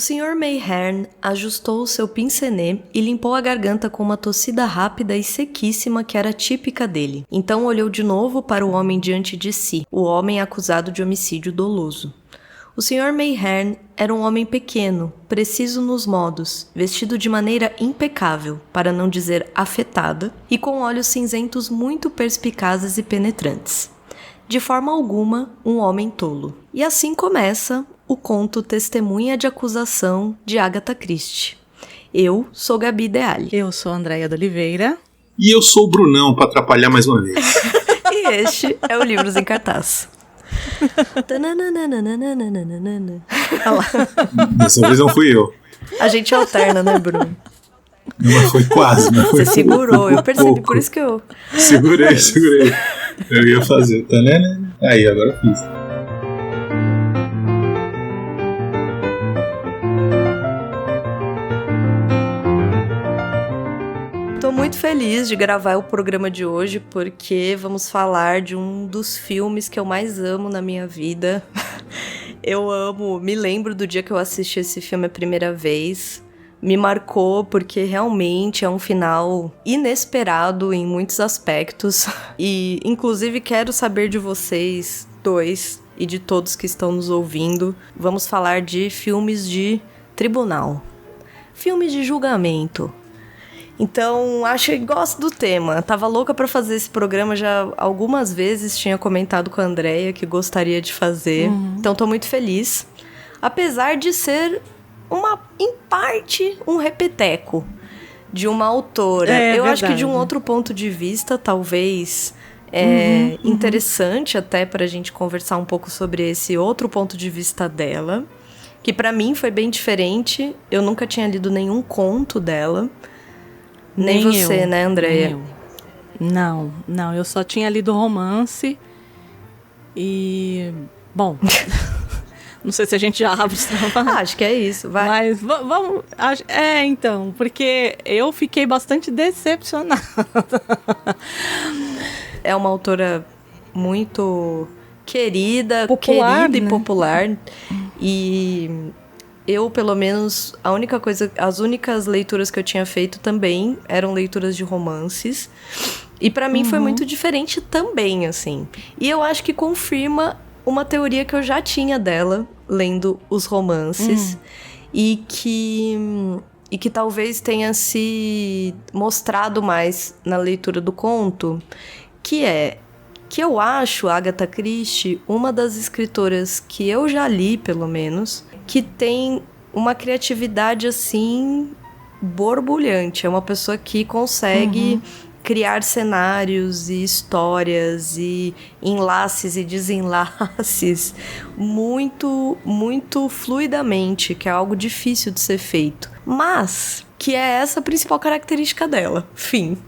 O Sr. Mayhern ajustou o seu pincenê e limpou a garganta com uma tossida rápida e sequíssima que era típica dele. Então olhou de novo para o homem diante de si, o homem acusado de homicídio doloso. O Sr. Mayhern era um homem pequeno, preciso nos modos, vestido de maneira impecável, para não dizer afetada, e com olhos cinzentos muito perspicazes e penetrantes. De forma alguma, um homem tolo. E assim começa o conto Testemunha de Acusação de Agatha Christie. Eu sou Gabi Deali. Eu sou Andréia de Oliveira. E eu sou o Brunão, para atrapalhar mais uma vez. E este é o Livros em Cartaz. Dessa vez não fui eu. A gente alterna, né, Bruno? Mas foi quase. Mas foi Você segurou, eu percebi, pouco. por isso que eu... Segurei. Eu ia fazer. Aí, agora eu fiz. Tô muito feliz de gravar o programa de hoje, porque vamos falar de um dos filmes que eu mais amo na minha vida. Me lembro do dia que eu assisti esse filme a primeira vez. Me marcou porque realmente é um final inesperado em muitos aspectos. E, inclusive, quero saber de vocês dois e de todos que estão nos ouvindo. Vamos falar de filmes de tribunal. Filmes de julgamento. Então, acho que gosto do tema. Tava louca pra fazer esse programa já algumas vezes. Tinha comentado com a Andréia que gostaria de fazer. Então, tô muito feliz. Apesar de ser... em parte, um repeteco de uma autora. Eu acho que de um outro ponto de vista, talvez, interessante até pra gente conversar um pouco sobre esse outro ponto de vista dela, que pra mim foi bem diferente. Eu nunca tinha lido nenhum conto dela. Nem você, né, Andréia? Não, eu só tinha lido romance e... Bom... Não sei se a gente já abre isso. Acho que é isso, vai. Mas vamos... então, porque eu fiquei bastante decepcionada. É uma autora muito querida popular, e né? popular. E eu, pelo menos, as únicas leituras que eu tinha feito também eram leituras de romances. E pra mim foi muito diferente também, assim. E eu acho que confirma uma teoria que eu já tinha dela, lendo os romances, e que talvez tenha se mostrado mais na leitura do conto, que eu acho a Agatha Christie uma das escritoras que eu já li, pelo menos, que tem uma criatividade, assim, borbulhante. É uma pessoa que consegue... criar cenários e histórias e enlaces e desenlaces muito, muito fluidamente, que é algo difícil de ser feito. Mas que é essa a principal característica dela. Fim.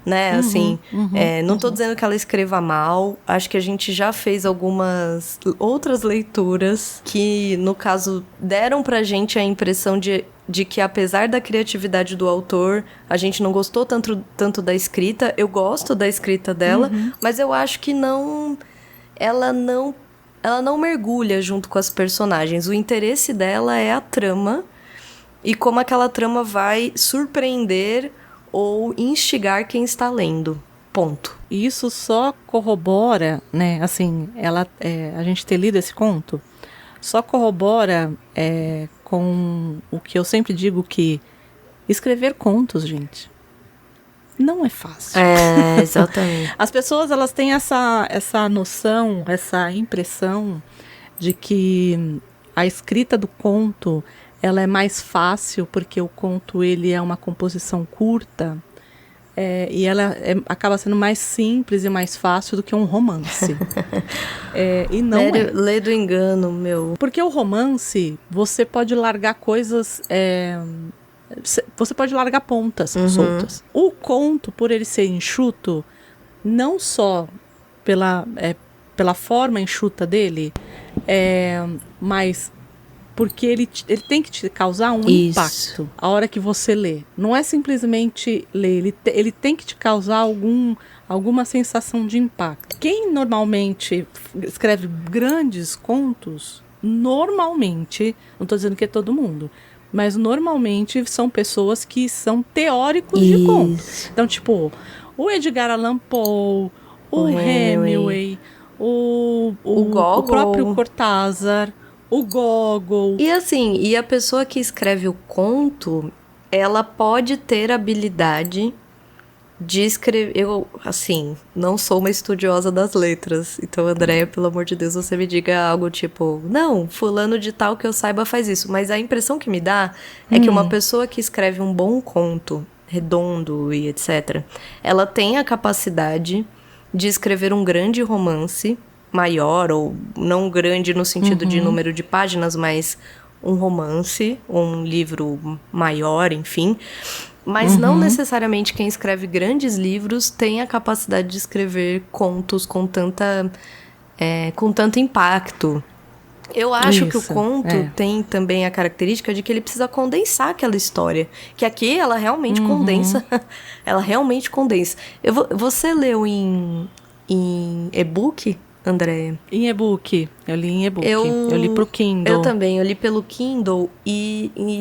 Né, não tô dizendo que ela escreva mal, acho que a gente já fez algumas outras leituras que, no caso, deram pra gente a impressão de que, apesar da criatividade do autor, a gente não gostou tanto da escrita. Eu gosto da escrita dela, mas eu acho que ela não mergulha junto com as personagens. O interesse dela é a trama e como aquela trama vai surpreender ou instigar quem está lendo. Ponto. Isso só corrobora, né, assim, a gente ter lido esse conto, só corrobora com o que eu sempre digo, que escrever contos, gente, não é fácil. Exatamente. As pessoas, elas têm essa noção, essa impressão de que a escrita do conto, ela é mais fácil porque o conto, ele é uma composição curta, e ela acaba sendo mais simples e mais fácil do que um romance. E não Lê do engano, meu. Porque o romance, você pode largar coisas... você pode largar pontas soltas. O conto, por ele ser enxuto, não só pela forma enxuta dele, mas porque ele tem que te causar um impacto a hora que você lê. Não é simplesmente ler, ele tem que te causar alguma sensação de impacto. Quem normalmente escreve grandes contos normalmente, não tô dizendo que é todo mundo, mas normalmente são pessoas que são teóricos de conto. Então, tipo, o Edgar Allan Poe, o Hemingway, o próprio Cortázar, o Gogol. E assim, e a pessoa que escreve o conto, ela pode ter habilidade de escrever... Eu, assim, não sou uma estudiosa das letras. Então, Andréia, pelo amor de Deus, você me diga algo tipo... Não, fulano de tal que eu saiba faz isso. Mas a impressão que me dá é que uma pessoa que escreve um bom conto, redondo e etc., ela tem a capacidade de escrever um grande romance maior, ou não grande no sentido de número de páginas, mas um romance, um livro maior, enfim. Mas não necessariamente quem escreve grandes livros tem a capacidade de escrever contos com tanto impacto. Eu acho que o conto tem também a característica de que ele precisa condensar aquela história. Que aqui ela realmente condensa. Ela realmente condensa. Você leu em e-book, Andréia? Em e-book. Eu li em e-book. Eu li pro Kindle. Eu também. Eu li pelo Kindle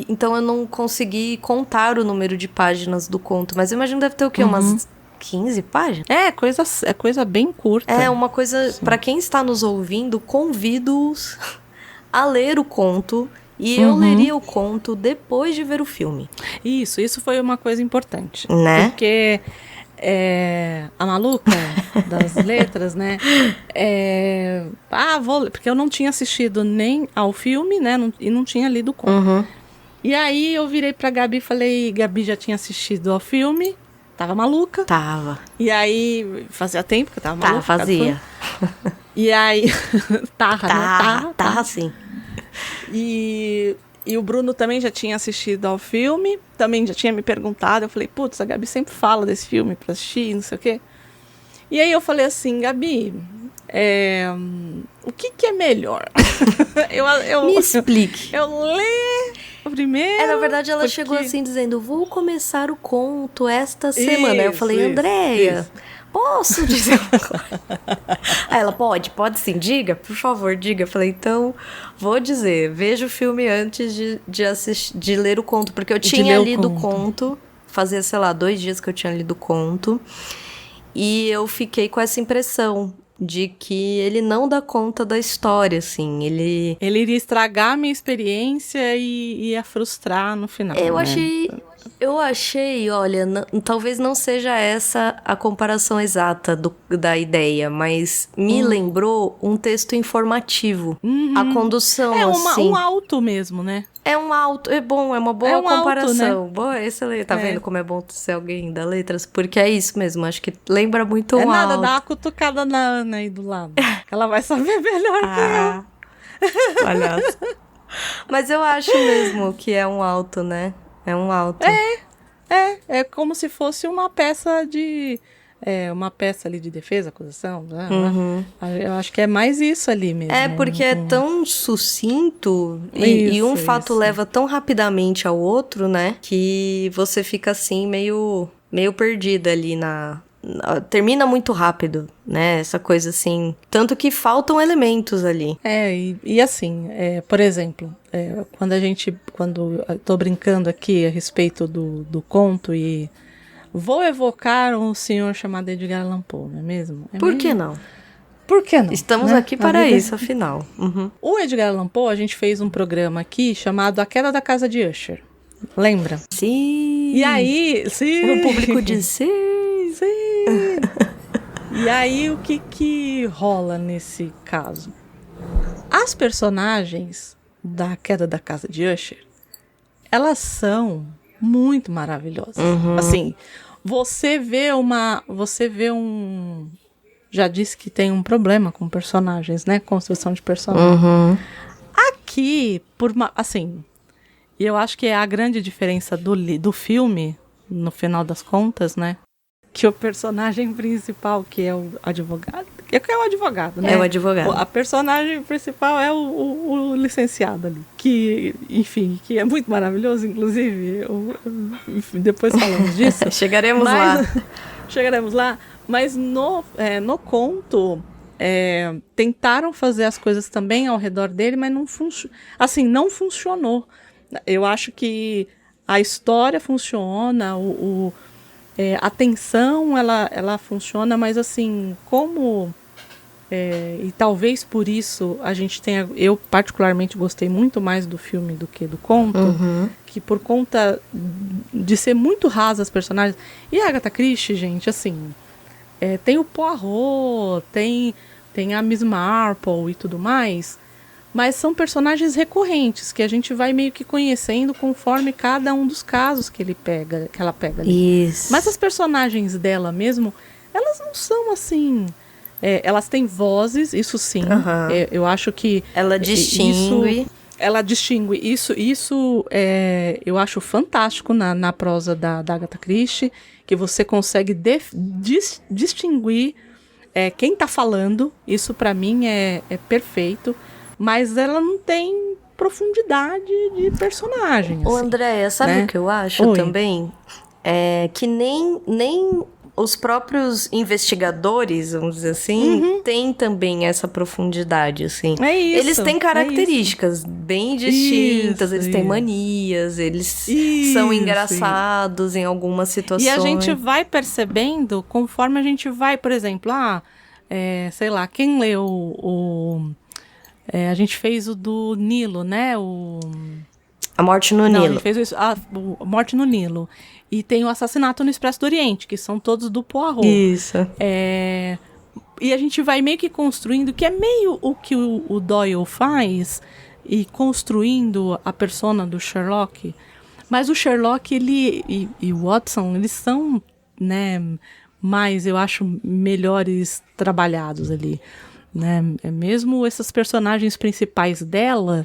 então eu não consegui contar o número de páginas do conto. Mas eu imagino que deve ter o quê? Umas 15 páginas? É coisa bem curta. É uma coisa... Para quem está nos ouvindo, convido-os a ler o conto. E eu leria o conto depois de ver o filme. Isso foi uma coisa importante. Né? Porque... a maluca das letras, né? Porque eu não tinha assistido nem ao filme, né? E não tinha lido o conto. E aí eu virei pra Gabi e falei, Gabi já tinha assistido ao filme, tava maluca. Tava. E aí, fazia tempo que eu tava maluca. Fazia. E aí, Tava sim. E o Bruno também já tinha assistido ao filme, também já tinha me perguntado. Eu falei, putz, a Gabi sempre fala desse filme pra assistir, não sei o quê. E aí eu falei assim, Gabi, o que é melhor? Me explique. Eu leio o primeiro... Na verdade, ela chegou assim dizendo, vou começar o conto esta semana. Aí eu falei, Andréia... Posso dizer uma coisa? Aí ela, pode sim, diga, por favor, diga. Eu falei, então, vou dizer, veja o filme antes de ler o conto, porque eu tinha lido o conto, fazia, 2 dias que eu tinha lido o conto, e eu fiquei com essa impressão de que ele não dá conta da história, assim, ele iria estragar a minha experiência e ia frustrar no final. Eu achei, olha, talvez não seja essa a comparação exata da ideia, mas me lembrou um texto informativo. A condução, assim... um auto mesmo, né? É um auto, é bom, é uma boa comparação. Auto, né? Boa, excelente. Tá vendo como é bom ser alguém da letras? Porque é isso mesmo, acho que lembra muito um nada, auto. dá uma cutucada na Ana aí do lado. Ela vai saber melhor que eu. Olha só. Mas eu acho mesmo que é um auto, né? É um auto. É como se fosse uma peça de... uma peça ali de defesa, acusação. Né? Eu acho que é mais isso ali mesmo. Porque é tão sucinto e um fato leva tão rapidamente ao outro, né? Que você fica assim meio perdida ali termina muito rápido, né? Essa coisa assim... Tanto que faltam elementos ali. E assim, por exemplo, quando eu tô brincando aqui a respeito do conto e vou evocar um senhor chamado Edgar Allan Poe, não é mesmo? Por que não? Por que não? Estamos aqui para isso, afinal. O Edgar Allan Poe, a gente fez um programa aqui chamado A Queda da Casa de Usher. Lembra? Sim! E aí... Sim! O público diz sim! Sim! E aí, o que rola nesse caso? As personagens da Queda da Casa de Usher, elas são muito maravilhosas. Assim, você vê um... Já disse que tem um problema com personagens, né? Construção de personagens. Aqui, assim... E eu acho que é a grande diferença do filme, no final das contas, né? Que o personagem principal, que é o advogado... Que é o advogado, né? É o advogado. A personagem principal é o licenciado ali. Que, enfim, que é muito maravilhoso, inclusive. Depois falamos disso. Chegaremos lá. Chegaremos lá. Mas no conto... tentaram fazer as coisas também ao redor dele, mas não funcionou. Eu acho que a história funciona, a tensão ela funciona, mas assim, e talvez por isso eu particularmente gostei muito mais do filme do que do conto, que por conta de ser muito rasa as personagens. E a Agatha Christie, gente, assim, tem o Poirot, tem a Miss Marple e tudo mais, mas são personagens recorrentes que a gente vai meio que conhecendo conforme cada um dos casos que ela pega ali. Isso. Mas as personagens dela mesmo, elas não são assim. Elas têm vozes, isso sim. Eu acho que ela distingue. Ela distingue. Isso eu acho fantástico na prosa da Agatha Christie, que você consegue distinguir quem está falando. Isso para mim é perfeito. Mas ela não tem profundidade de personagem. Ô, assim, Andréia, sabe né? o que eu acho Oi. também? Que nem os próprios investigadores, vamos dizer assim, têm também essa profundidade, assim. É isso, eles têm características bem distintas, eles têm manias, eles são engraçados em algumas situações. E a gente vai percebendo conforme a gente vai, por exemplo, sei lá, quem leu a gente fez o do Nilo, né? A Morte no Nilo. A gente fez isso, a Morte no Nilo. E tem o Assassinato no Expresso do Oriente, que são todos do Poirot. Isso. E a gente vai meio que construindo, que é meio o que o Doyle faz, e construindo a persona do Sherlock. Mas o Sherlock e o Watson, eles são, né, mais, eu acho, melhores trabalhados ali. Né? Mesmo essas personagens principais dela,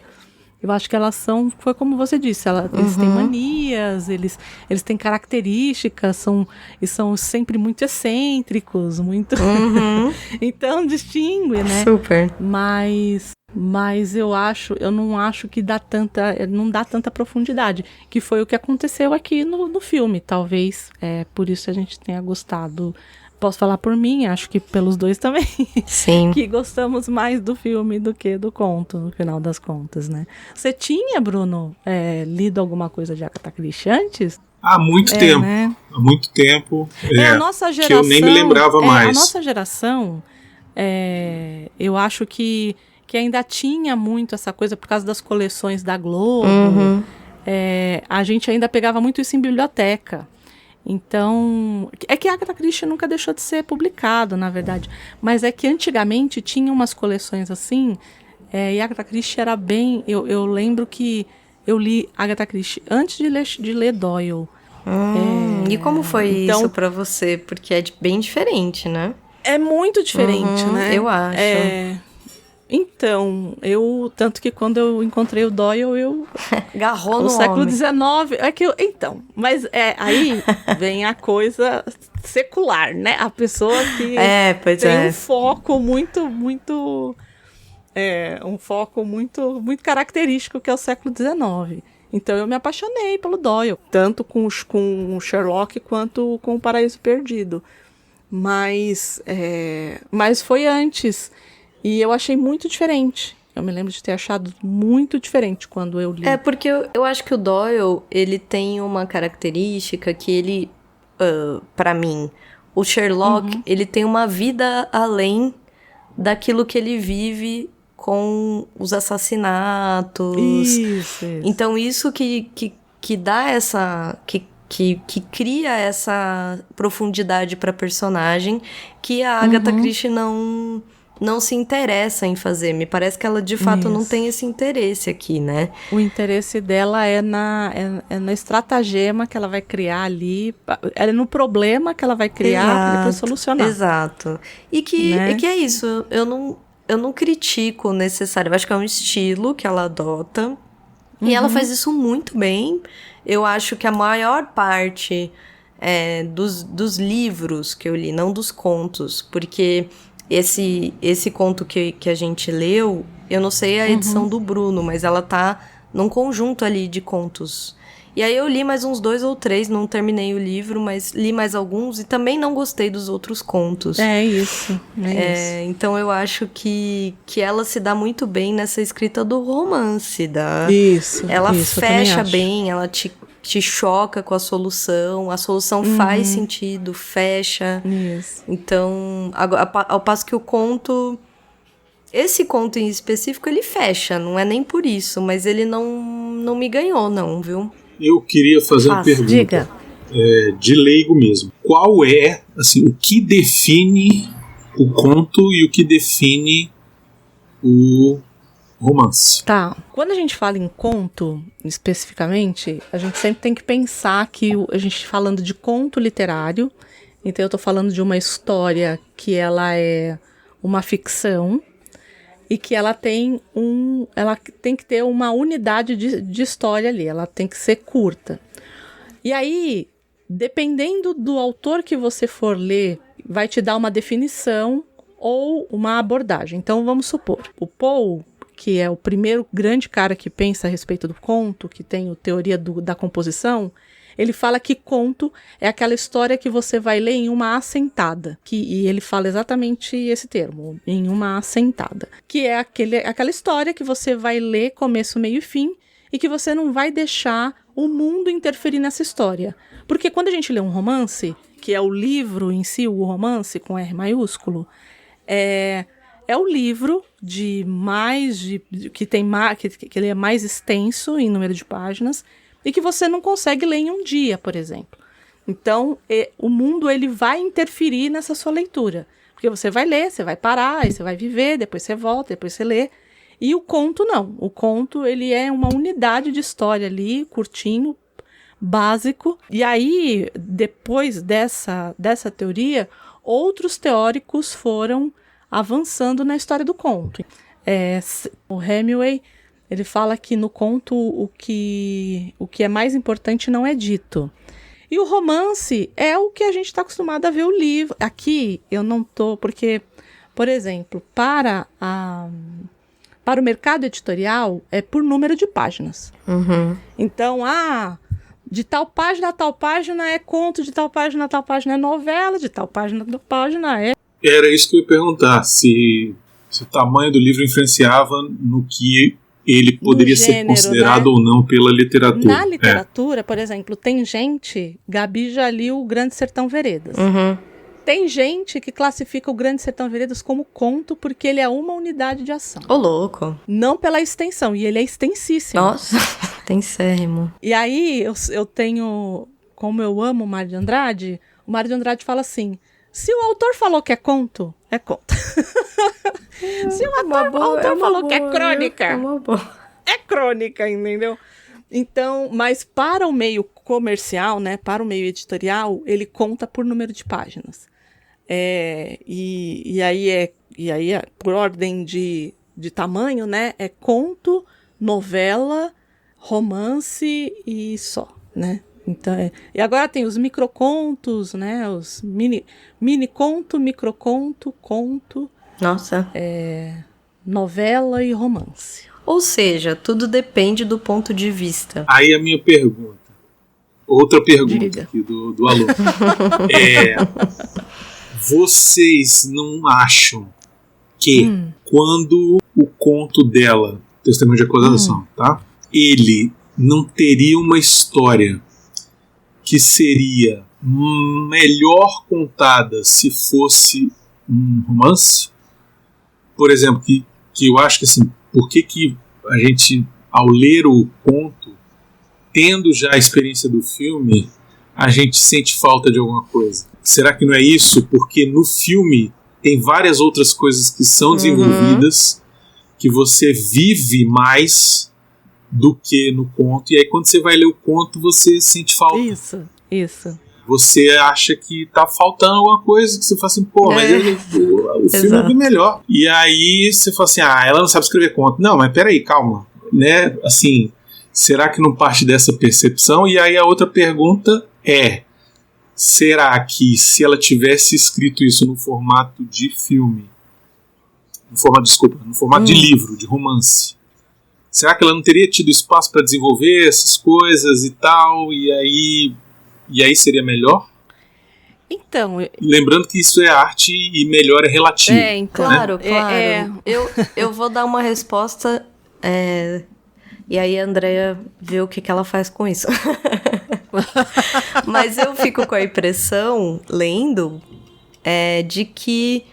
eu acho que elas foi como você disse, eles têm manias, eles têm características, e são sempre muito excêntricos, muito... Então, distingue, né? Super. Mas eu não acho que não dá tanta profundidade, que foi o que aconteceu aqui no filme, talvez, por isso a gente tenha gostado. Posso falar por mim, acho que pelos dois também. Sim. Que gostamos mais do filme do que do conto, no final das contas, né? Você tinha, Bruno, lido alguma coisa de Agatha Christie antes? Há muito tempo. Né? Há muito tempo. A nossa geração, que eu nem me lembrava mais. A nossa geração, eu acho que ainda tinha muito essa coisa por causa das coleções da Globo. A gente ainda pegava muito isso em biblioteca. Então, é que Agatha Christie nunca deixou de ser publicado, na verdade. Mas é que antigamente tinha umas coleções assim, e Agatha Christie era bem... Eu lembro que eu li Agatha Christie antes de ler Doyle. E como foi isso pra você? Porque é bem diferente, né? É muito diferente, né? Eu acho. Então, tanto que quando eu encontrei o Doyle, agarrou no século homem. XIX, mas aí vem a coisa secular, né? A pessoa que tem um foco muito, muito, um foco muito, muito característico, que é o século XIX. Então eu me apaixonei pelo Doyle, tanto com o Sherlock quanto com o Paraíso Perdido. Mas foi antes. E eu achei muito diferente. Eu me lembro de ter achado muito diferente quando eu li. Porque eu acho que o Doyle, ele tem uma característica que ele, pra mim, o Sherlock, ele tem uma vida além daquilo que ele vive com os assassinatos. Isso. Então isso que dá essa... Que cria essa profundidade pra personagem que a Agatha Christie não se interessa em fazer. Me parece que ela, de fato, não tem esse interesse aqui, né? O interesse dela é na estratagema que ela vai criar ali, é no problema que ela vai criar para depois solucionar. Exato. E que é isso, eu não critico necessário, eu acho que é um estilo que ela adota, e ela faz isso muito bem. Eu acho que a maior parte dos livros que eu li, não dos contos, porque... Esse conto que a gente leu, eu não sei a edição do Bruno, mas ela tá num conjunto ali de contos. E aí eu li mais uns 2 ou 3, não terminei o livro, mas li mais alguns e também não gostei dos outros contos. É isso. Então eu acho que ela se dá muito bem nessa escrita do romance. Ela fecha bem, ela te choca com a solução faz sentido, fecha. Isso. Então, ao passo que o conto... Esse conto em específico, ele fecha, não é nem por isso, mas ele não me ganhou, não, viu? Eu queria fazer uma pergunta. Diga. De leigo mesmo. Qual é, assim, o que define o conto e o que define o romance? Tá. Quando a gente fala em conto, especificamente, a gente sempre tem que pensar que a gente falando de conto literário, então eu tô falando de uma história que ela é uma ficção e que ela tem que ter uma unidade de história ali, ela tem que ser curta. E aí, dependendo do autor que você for ler, vai te dar uma definição ou uma abordagem. Então, vamos supor, o Poe, que é o primeiro grande cara que pensa a respeito do conto, que tem a teoria da composição, ele fala que conto é aquela história que você vai ler em uma assentada. E ele fala exatamente esse termo, em uma assentada. Que é aquela história que você vai ler começo, meio e fim, e que você não vai deixar o mundo interferir nessa história. Porque quando a gente lê um romance, que é o livro em si, o romance com R maiúsculo, é o livro que ele é mais extenso em número de páginas e que você não consegue ler em um dia, por exemplo. Então, o mundo ele vai interferir nessa sua leitura. Porque você vai ler, você vai parar, aí você vai viver, depois você volta, depois você lê. E o conto não. O conto ele é uma unidade de história ali, curtinho, básico. E aí, depois dessa teoria, outros teóricos foram avançando na história do conto. O Hemingway, ele fala que no conto o que é mais importante não é dito. E o romance é o que a gente está acostumado a ver o livro. Aqui eu não tô, porque, por exemplo, para o mercado editorial é por número de páginas. Uhum. Então, de tal página a tal página é conto, de tal página a tal página é novela, de tal página a tal página é... Era isso que eu ia perguntar, se o tamanho do livro influenciava no que ele poderia ser considerado, né, ou não pela literatura. Na literatura, por exemplo, tem gente... Gabi já liu o Grande Sertão Veredas. Uhum. Tem gente que classifica o Grande Sertão Veredas como conto porque ele é uma unidade de ação. Ô, louco. Não pela extensão, e ele é extensíssimo. Nossa, tensérrimo. E aí, eu tenho... Como eu amo o Mário de Andrade, o Mário de Andrade fala assim... Se o autor falou que é conto, é conto. Se o autor falou que é crônica, é crônica, entendeu? Então, mas para o meio comercial, né, para o meio editorial, ele conta por número de páginas. E aí por ordem de tamanho, né, é conto, novela, romance e só, né? Então, e agora tem os microcontos, né? Os mini conto, microconto, conto. Nossa. Novela e romance. Ou seja, tudo depende do ponto de vista. Aí a minha pergunta. Outra pergunta aqui do aluno. Vocês não acham que quando o conto dela, Testemunho de Acusação, tá? Ele não teria uma história que seria melhor contada se fosse um romance? Por exemplo, que eu acho que assim, por que a gente, ao ler o conto, tendo já a experiência do filme, a gente sente falta de alguma coisa? Será que não é isso? Porque no filme tem várias outras coisas que são desenvolvidas, que você vive mais do que no conto, e aí quando você vai ler o conto você sente falta. Isso. Você acha que tá faltando alguma coisa, que você fala assim, pô, mas o filme é bem melhor. E aí você fala assim, ela não sabe escrever conto. Não, mas peraí, calma, né? Assim, será que não parte dessa percepção? E aí a outra pergunta é, será que se ela tivesse escrito isso no formato de filme, no formato de livro, de romance, Será que ela não teria tido espaço para desenvolver essas coisas e tal? E aí seria melhor? Então, lembrando que isso é arte e melhor é relativo. Então, claro, claro. Eu vou dar uma resposta e aí a Andrea vê o que ela faz com isso. Mas eu fico com a impressão, lendo, de que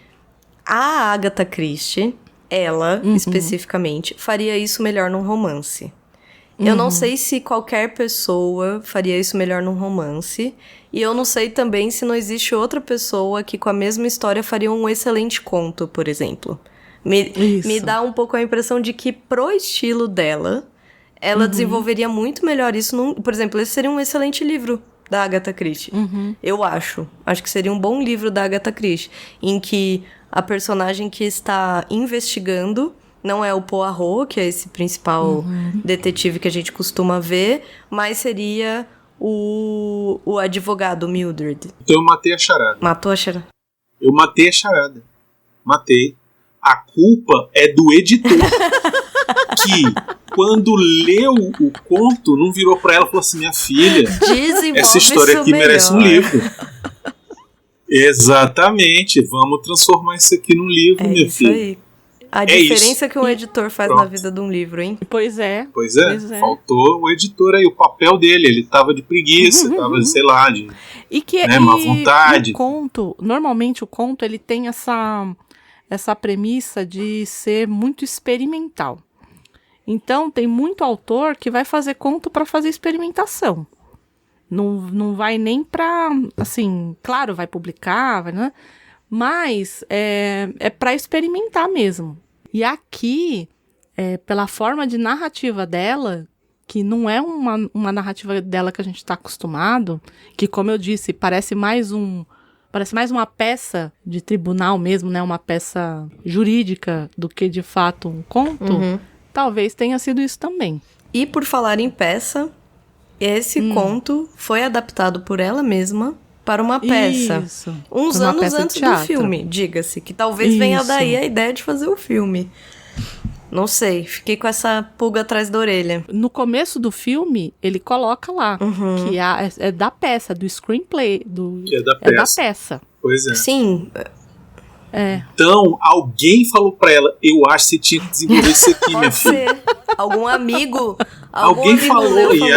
a Agatha Christie, ela, especificamente, faria isso melhor num romance. Eu não sei se qualquer pessoa faria isso melhor num romance. E eu não sei também se não existe outra pessoa que com a mesma história faria um excelente conto, por exemplo. Me dá um pouco a impressão de que pro estilo dela, ela desenvolveria muito melhor isso. Por exemplo, esse seria um excelente livro da Agatha Christie. Eu acho. Acho que seria um bom livro da Agatha Christie. Em que a personagem que está investigando não é o Poirot, que é esse principal detetive que a gente costuma ver, mas seria o advogado Mildred. Então eu matei a charada. Matou a charada? Eu matei a charada. Matei. A culpa é do editor. Que, quando leu o conto, não virou pra ela e falou assim: minha filha, essa história aqui merece um livro. Exatamente. Vamos transformar isso aqui num livro, minha filha. Aí. A diferença que um editor faz na vida de um livro, hein? Pois é. Faltou o editor aí, o papel dele. Ele tava de preguiça, tava, sei lá, de má vontade. Normalmente o conto, ele tem essa premissa de ser muito experimental. Então, tem muito autor que vai fazer conto para fazer experimentação. Não vai nem pra, assim, claro, vai publicar, né? Mas é para experimentar mesmo. E aqui, pela forma de narrativa dela, que não é uma narrativa dela que a gente está acostumado, que, como eu disse, parece mais uma peça de tribunal mesmo, né? Uma peça jurídica do que, de fato, um conto. Talvez tenha sido isso também. E por falar em peça, esse conto foi adaptado por ela mesma para uma peça. Isso. Uns anos antes do filme, diga-se. Que talvez venha daí a ideia de fazer o filme. Não sei, fiquei com essa pulga atrás da orelha. No começo do filme, ele coloca lá que é da peça, do screenplay. É da peça. Pois é. Sim. Então, alguém falou pra ela: eu acho que você tinha que desenvolver isso aqui, minha filha. Pode ser. Algum amigo. Alguém falou, e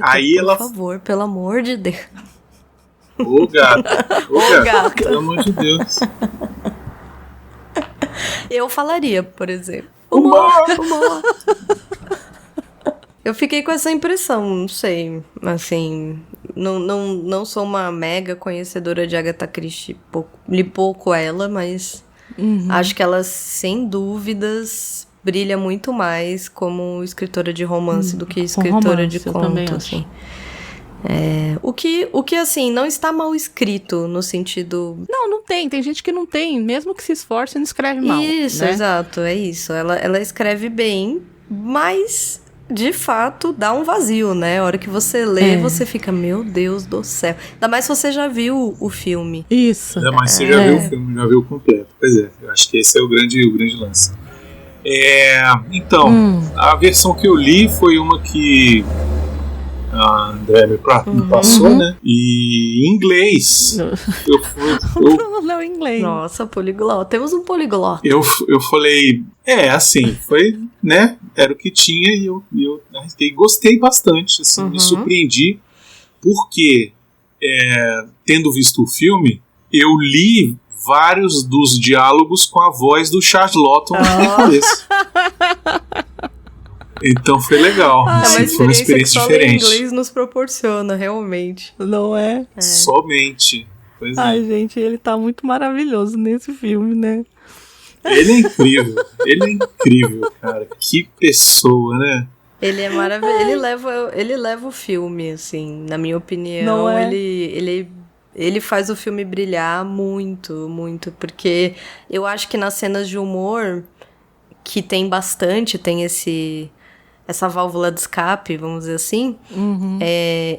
aí ela. Por favor, pelo amor de Deus. Ô gato, pelo amor de Deus. Eu falaria, por exemplo. Humor. Eu fiquei com essa impressão, não sei, assim, não sou uma mega conhecedora de Agatha Christie, li pouco ela, mas acho que ela, sem dúvidas, brilha muito mais como escritora de romance do que escritora de conto, assim. O que, assim, não está mal escrito no sentido... Não tem. Tem gente que não tem. Mesmo que se esforce, não escreve mal. Isso, né? Exato. É isso. Ela escreve bem, mas, de fato, dá um vazio, né? A hora que você lê, você fica, meu Deus do céu. Ainda mais se você já viu o filme. Isso. Ainda mais se você já viu o filme, já viu o completo. Pois é, eu acho que esse é o grande lance. Então, a versão que eu li foi uma que a André me passou, né? E em inglês. Eu leu em inglês. Nossa, poliglota. Temos um poliglota. Eu falei, assim, foi, né? Era o que tinha e eu gostei bastante, assim, me surpreendi, porque tendo visto o filme, eu li vários dos diálogos com a voz do Charles Lawton na minha cabeça. Então foi legal. Foi uma experiência que diferente. O inglês nos proporciona, realmente. Não é? Somente. Pois Ai, gente, ele tá muito maravilhoso nesse filme, né? Ele é incrível, cara. Que pessoa, né? Ele é maravilhoso. Ele leva o filme, assim, na minha opinião. Não é? Ele faz o filme brilhar muito, muito. Porque eu acho que nas cenas de humor, que tem bastante, tem essa válvula de escape, vamos dizer assim,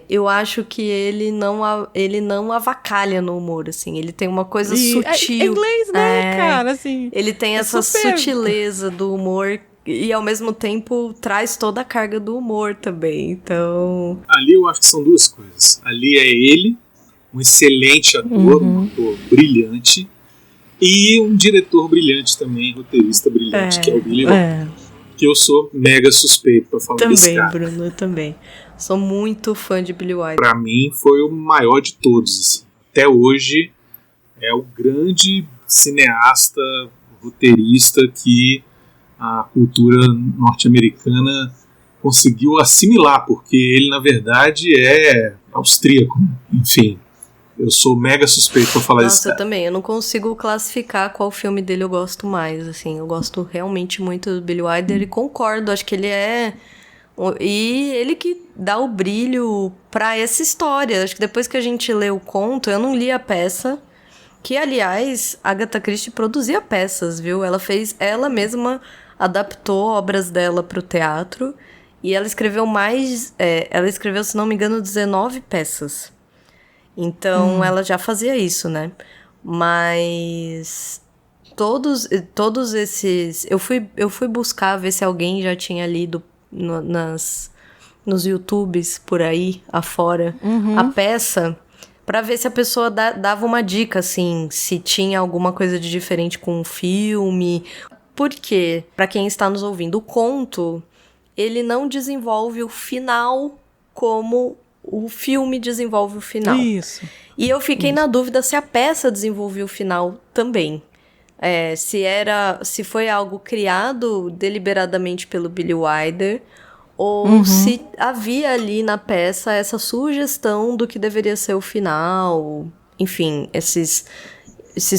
eu acho que ele não avacalha no humor, assim, ele tem uma coisa sutil. É inglês, né, cara, assim. Ele tem essa sutileza do humor, e ao mesmo tempo traz toda a carga do humor também, então... Ali eu acho que são duas coisas. Ali é ele, um excelente ator, um ator brilhante, e um diretor brilhante também, roteirista brilhante, que é o Billy Wilder. Que eu sou mega suspeito pra falar desse cara. Também, Bruno, eu também. Sou muito fã de Billy Wilder. Pra mim foi o maior de todos, assim. Até hoje é o grande cineasta, roteirista que a cultura norte-americana conseguiu assimilar, porque ele na verdade é austríaco, né? Enfim. Eu sou mega suspeito pra falar isso. Nossa, eu também. Eu não consigo classificar qual filme dele eu gosto mais, assim. Eu gosto realmente muito do Billy Wilder e concordo. Acho que ele é... E ele que dá o brilho pra essa história. Acho que depois que a gente lê o conto, eu não li a peça, que, aliás, Agatha Christie produzia peças, viu? Ela mesma adaptou obras dela pro teatro e ela escreveu ela escreveu, se não me engano, 19 peças. Então, ela já fazia isso, né? Mas todos esses... Eu fui buscar ver se alguém já tinha lido nos YouTubes por aí, afora, a peça, pra ver se a pessoa dava uma dica, assim, se tinha alguma coisa de diferente com o filme. Porque, pra quem está nos ouvindo, o conto, ele não desenvolve o final como o filme desenvolve o final. Isso. E eu fiquei na dúvida se a peça desenvolveu o final também. Se foi algo criado deliberadamente pelo Billy Wilder, ou se havia ali na peça essa sugestão do que deveria ser o final. Enfim, esses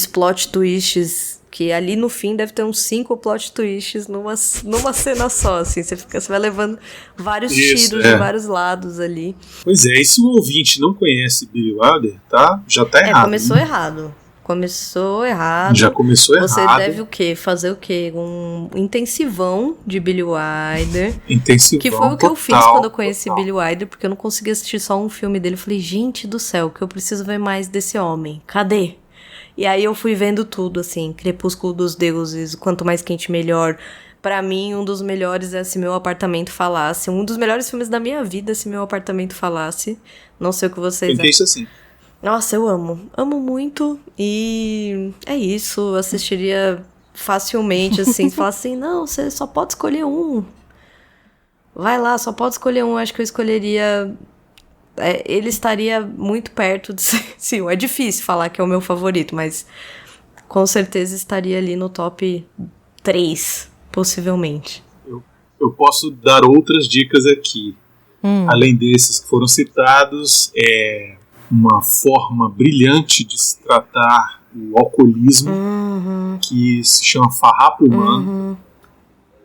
plot twists, que ali no fim deve ter uns 5 plot twists numa cena só, assim. Você vai levando vários tiros de vários lados ali. Pois é, e se o ouvinte não conhece Billy Wilder, tá? Já tá errado. Começou errado. Já começou errado. Você deve o quê? Fazer o quê? Um intensivão de Billy Wilder. Intensivão, que foi o que eu fiz quando eu conheci Billy Wilder, porque eu não conseguia assistir só um filme dele. Eu falei, gente do céu, que eu preciso ver mais desse homem. Cadê? E aí eu fui vendo tudo, assim, Crepúsculo dos Deuses, Quanto Mais Quente Melhor. Pra mim, um dos melhores é Se Meu Apartamento Falasse. Um dos melhores filmes da minha vida, Se Meu Apartamento Falasse. Não sei o que vocês acham. Isso assim. Nossa, eu amo. Amo muito. E é isso. Eu assistiria facilmente, assim. Falar assim, não, você só pode escolher um. Vai lá, só pode escolher um. Acho que eu escolheria... ele estaria muito perto de ser... Sim, é difícil falar que é o meu favorito, mas com certeza estaria ali no top 3, possivelmente. Eu posso dar outras dicas aqui. Além desses que foram citados, uma forma brilhante de se tratar o alcoolismo, que se chama Farrapo Humano.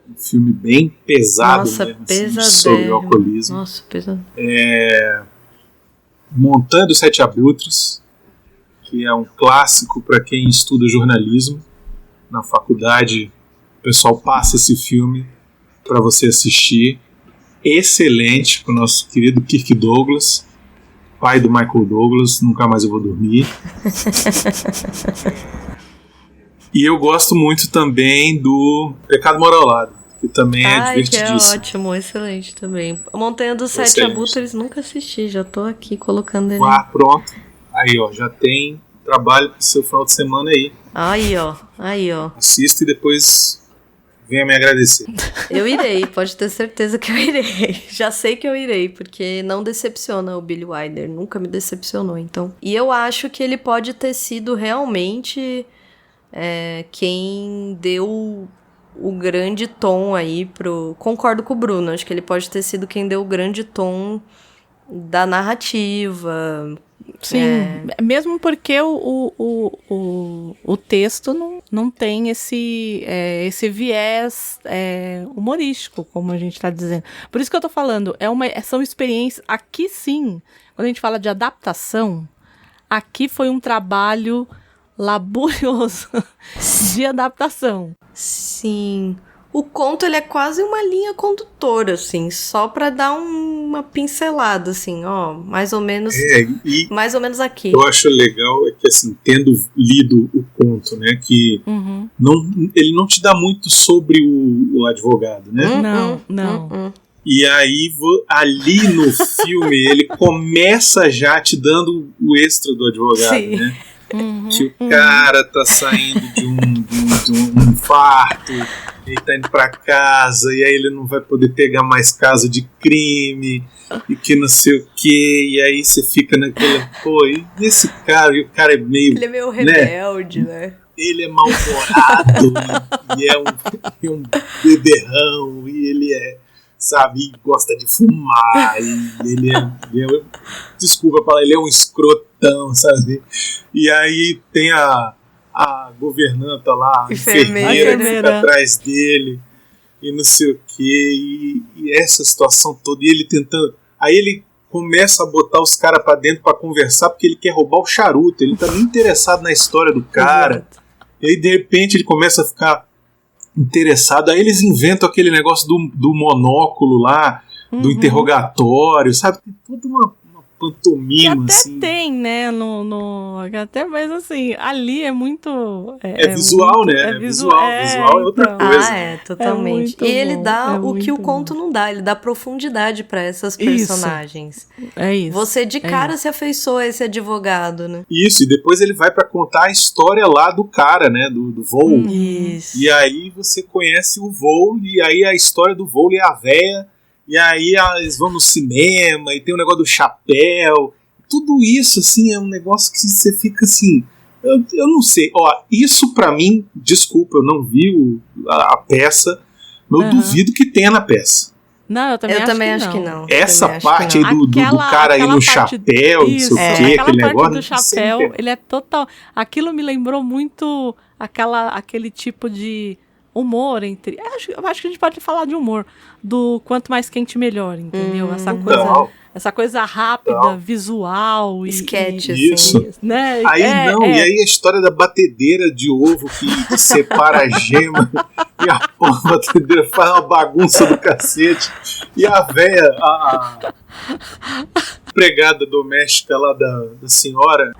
Um filme bem pesado. Nossa, mesmo, assim, sobre o alcoolismo. Nossa, pesado. Montando Sete Abutres, que é um clássico para quem estuda jornalismo. Na faculdade, o pessoal passa esse filme para você assistir. Excelente para o nosso querido Kirk Douglas, pai do Michael Douglas, Nunca Mais Eu Vou Dormir. E eu gosto muito também do Pecado Moralado, que também é divertidíssimo. Que é ótimo, excelente também. Montanha dos Sete Abutres, nunca assisti, já tô aqui colocando ele. Pronto. Aí, ó, já tem trabalho pro seu final de semana aí. Aí, ó. Assista e depois venha me agradecer. Eu irei, pode ter certeza que eu irei. Já sei que eu irei, porque não decepciona o Billy Wilder, nunca me decepcionou, então. E eu acho que ele pode ter sido realmente quem deu o grande tom aí pro... Concordo com o Bruno, acho que ele pode ter sido quem deu o grande tom da narrativa. Sim, mesmo porque o texto não tem esse viés humorístico, como a gente está dizendo. Por isso que eu tô falando, são experiências... Aqui sim, quando a gente fala de adaptação, aqui foi um trabalho laborioso de adaptação. Sim. O conto, ele é quase uma linha condutora, assim, só pra dar uma pincelada, assim, ó, mais ou menos aqui. Eu acho legal é que, assim, tendo lido o conto, né, que ele não te dá muito sobre o advogado, né? Não. E aí, ali no filme, ele começa já te dando o extra do advogado, Sim. né? Que o cara tá saindo de um infarto, ele tá indo pra casa, e aí ele não vai poder pegar mais caso de crime, e que não sei o que, e aí você fica naquela, pô, e esse cara, e o cara é meio... Ele é meio rebelde, né? Ele é mal-humorado, e é um beberrão, e ele é, sabe, gosta de fumar, e ele é desculpa falar, ele é um escrotão, sabe? E aí tem a governanta lá, a enfermeira que fica atrás dele, e não sei o que, e essa situação toda, e ele tentando. Aí ele começa a botar os caras pra dentro pra conversar, porque ele quer roubar o charuto, ele tá nem interessado na história do cara. E aí de repente ele começa a ficar interessado, aí eles inventam aquele negócio do monóculo lá, do interrogatório, sabe? Tem toda uma pantomima, até assim. Tem, né? Até, mas assim, ali é muito. É visual, muito, né? Visual é outra coisa. Totalmente. E ele dá o que o conto não dá, ele dá profundidade pra essas personagens. É isso. Você de cara se afeiçoa a esse advogado, né? Isso, e depois ele vai pra contar a história lá do cara, né? Do voo. Isso. E aí você conhece o voo, e aí a história do voo é a véia. E aí eles vão no cinema, e tem o negócio do chapéu. Tudo isso, assim, é um negócio que você fica assim... Eu não sei. Ó, isso pra mim, desculpa, eu não vi a peça, mas eu duvido que tenha na peça. Não, eu também acho que não. Essa parte aí do cara aí no chapéu, não sei o quê, aquele negócio... do chapéu, ele é total... Aquilo me lembrou muito aquele tipo de... humor entre... Eu acho que a gente pode falar de humor. Do quanto mais quente, melhor, entendeu? Essa coisa rápida, visual. Sketch, isso. assim. Né? E aí a história da batedeira de ovo que separa a gema e a batedeira faz uma bagunça do cacete. E a véia, a empregada doméstica lá da senhora,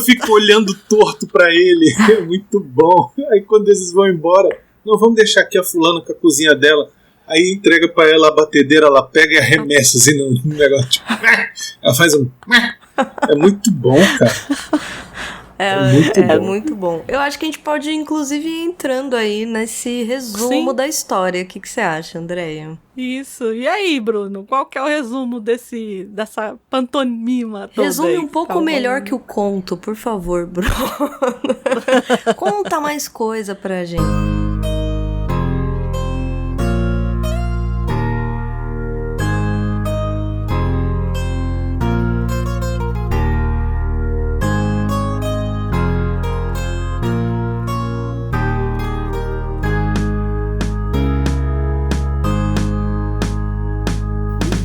fica olhando torto pra ele. É muito bom. Aí quando eles vão embora... Não, vamos deixar aqui a fulana com a cozinha dela. Aí entrega pra ela a batedeira, ela pega e arremessa assim no negócio. Tipo, ela faz um... É muito bom, cara. É muito bom. Eu acho que a gente pode, inclusive, ir entrando aí nesse resumo da história. O que você acha, Andréia? Isso. E aí, Bruno? Qual que é o resumo dessa pantomima toda? Resume um pouco melhor que o conto, por favor, Bruno. Conta mais coisa pra gente.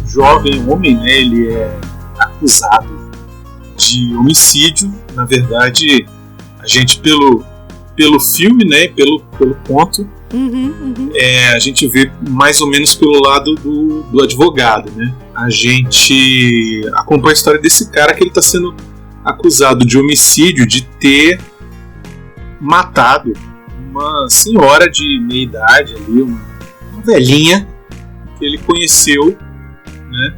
Jovem homem, né, ele é acusado de homicídio. Na verdade, a gente pelo filme, né, pelo conto, a gente vê mais ou menos pelo lado do advogado, né. A gente acompanha a história desse cara que ele está sendo acusado de homicídio, de ter matado uma senhora de meia idade ali, uma velhinha que ele conheceu, né?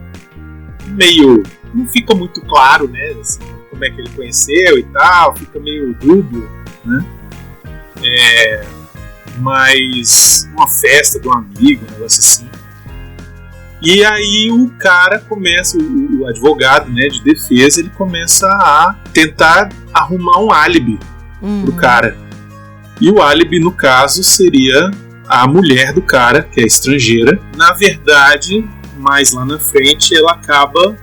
Meio... não fica muito claro, né? Assim, como é que ele conheceu e tal, fica meio dúbio, né? Mas uma festa de um amigo, um negócio assim. E aí o cara começa, o advogado, né, de defesa, ele começa a tentar arrumar um álibi pro cara. E o álibi, no caso, seria a mulher do cara, que é estrangeira. Na verdade... mas lá na frente ela acaba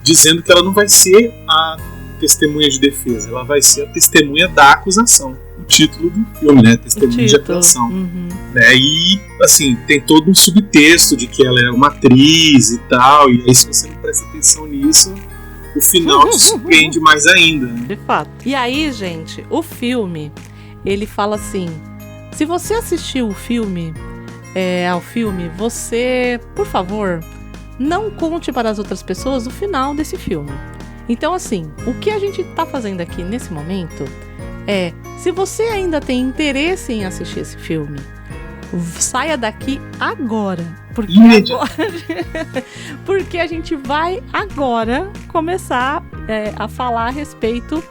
dizendo que ela não vai ser a testemunha de defesa, ela vai ser a testemunha da acusação. O título do filme, né? Testemunha de acusação. Né? E, assim, tem todo um subtexto de que ela é uma atriz e tal, e aí se você não presta atenção nisso, o final te surpreende mais ainda. Né? De fato. E aí, gente, o filme, ele fala assim, se você assistiu o filme... ao filme, você, por favor, não conte para as outras pessoas o final desse filme. Então, assim, o que a gente tá fazendo aqui nesse momento é, se você ainda tem interesse em assistir esse filme, saia daqui agora. Porque a gente vai agora começar a falar a respeito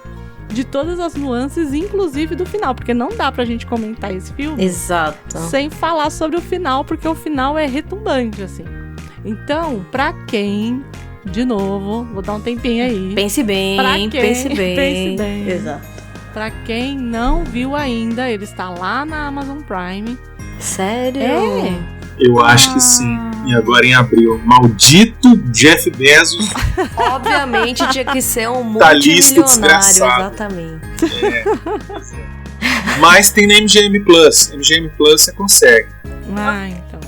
de todas as nuances, inclusive do final, porque não dá pra gente comentar esse filme sem falar sobre o final, porque o final é retumbante, assim. Então, pra quem, de novo, vou dar um tempinho aí. Pense bem. Exato. Pra quem não viu ainda, ele está lá na Amazon Prime. Sério? Eu acho que sim. E agora em abril. Maldito Jeff Bezos. Obviamente tinha que ser um Talista multimilionário. desgraçado. Exatamente. Mas tem na MGM Plus. MGM Plus você consegue. Então.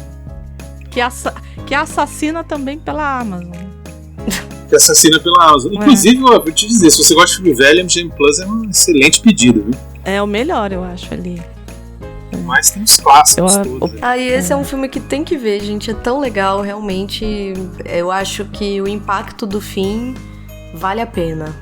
Que assassina também pela Amazon. Que assassina pela Amazon. Inclusive, ó, vou te dizer, se você gosta de filme velho, MGM Plus é um excelente pedido, viu? É o melhor, eu acho, ali. Mas tem os clássicos todos. E esse é um filme que tem que ver, gente. É tão legal, realmente. Eu acho que o impacto do fim vale a pena.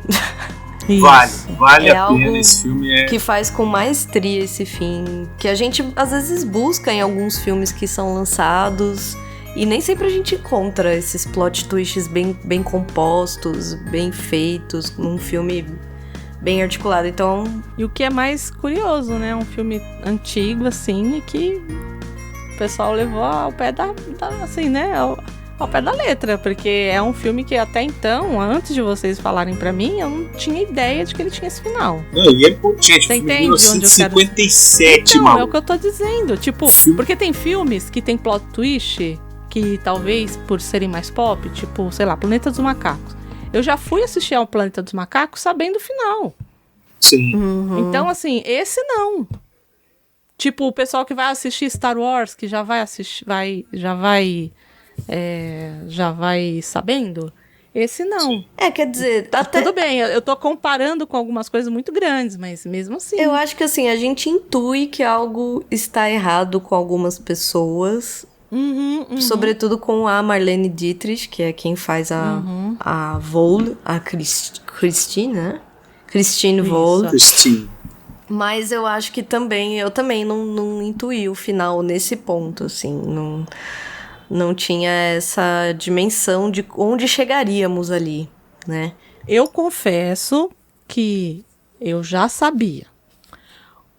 Vale a pena. Esse filme que faz com maestria esse fim. Que a gente, às vezes, busca em alguns filmes que são lançados. E nem sempre a gente encontra esses plot twists bem compostos, bem feitos, num filme bem articulado. Então... E o que é mais curioso, né? Um filme antigo, assim, e que o pessoal levou ao pé assim, né? Ao pé da letra. Porque é um filme que até então, antes de vocês falarem pra mim, eu não tinha ideia de que ele tinha esse final. Não, e é gente, você entende 1957, Não, mal. é o que eu tô dizendo. Tipo, porque tem filmes que tem plot twist que talvez, por serem mais pop, tipo, sei lá, Planeta dos Macacos. Eu já fui assistir ao Planeta dos Macacos sabendo o final. Sim. Então, assim, esse não. Tipo, o pessoal que vai assistir Star Wars, que já vai assistir, já vai sabendo, esse não. Quer dizer... Tudo bem, eu tô comparando com algumas coisas muito grandes, mas mesmo assim... Eu acho que, assim, a gente intui que algo está errado com algumas pessoas... Sobretudo com a Marlene Dietrich, que é quem faz a Vole, a Christine, né? Christine Vole. Christine. Mas eu acho que eu também não intuí o final nesse ponto, assim. Não tinha essa dimensão de onde chegaríamos ali, né? Eu confesso que eu já sabia.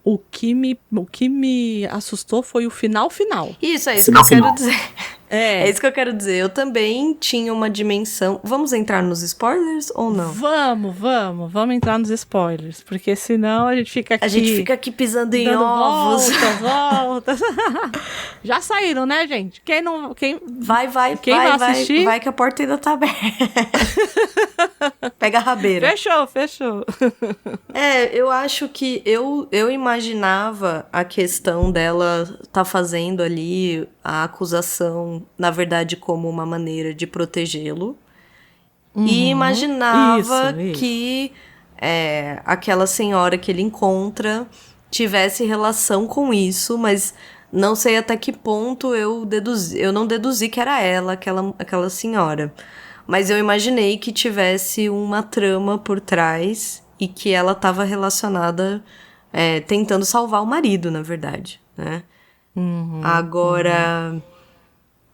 O que me assustou foi o final. Isso, é isso que eu quero dizer. É isso que eu quero dizer. Eu também tinha uma dimensão... Vamos entrar nos spoilers ou não? Vamos entrar nos spoilers. Porque senão a gente fica aqui... A gente fica aqui pisando em ovos. Voltas. Já saíram, né, gente? Quem vai assistir? Vai que a porta ainda tá aberta. Pega a rabeira. Fechou. Eu acho que eu imaginava a questão dela tá fazendo ali a acusação, na verdade, como uma maneira de protegê-lo. E imaginava que aquela senhora que ele encontra tivesse relação com isso, mas não sei até que ponto eu não deduzi que era ela, aquela senhora. Mas eu imaginei que tivesse uma trama por trás e que ela estava relacionada, tentando salvar o marido, na verdade, né? Agora,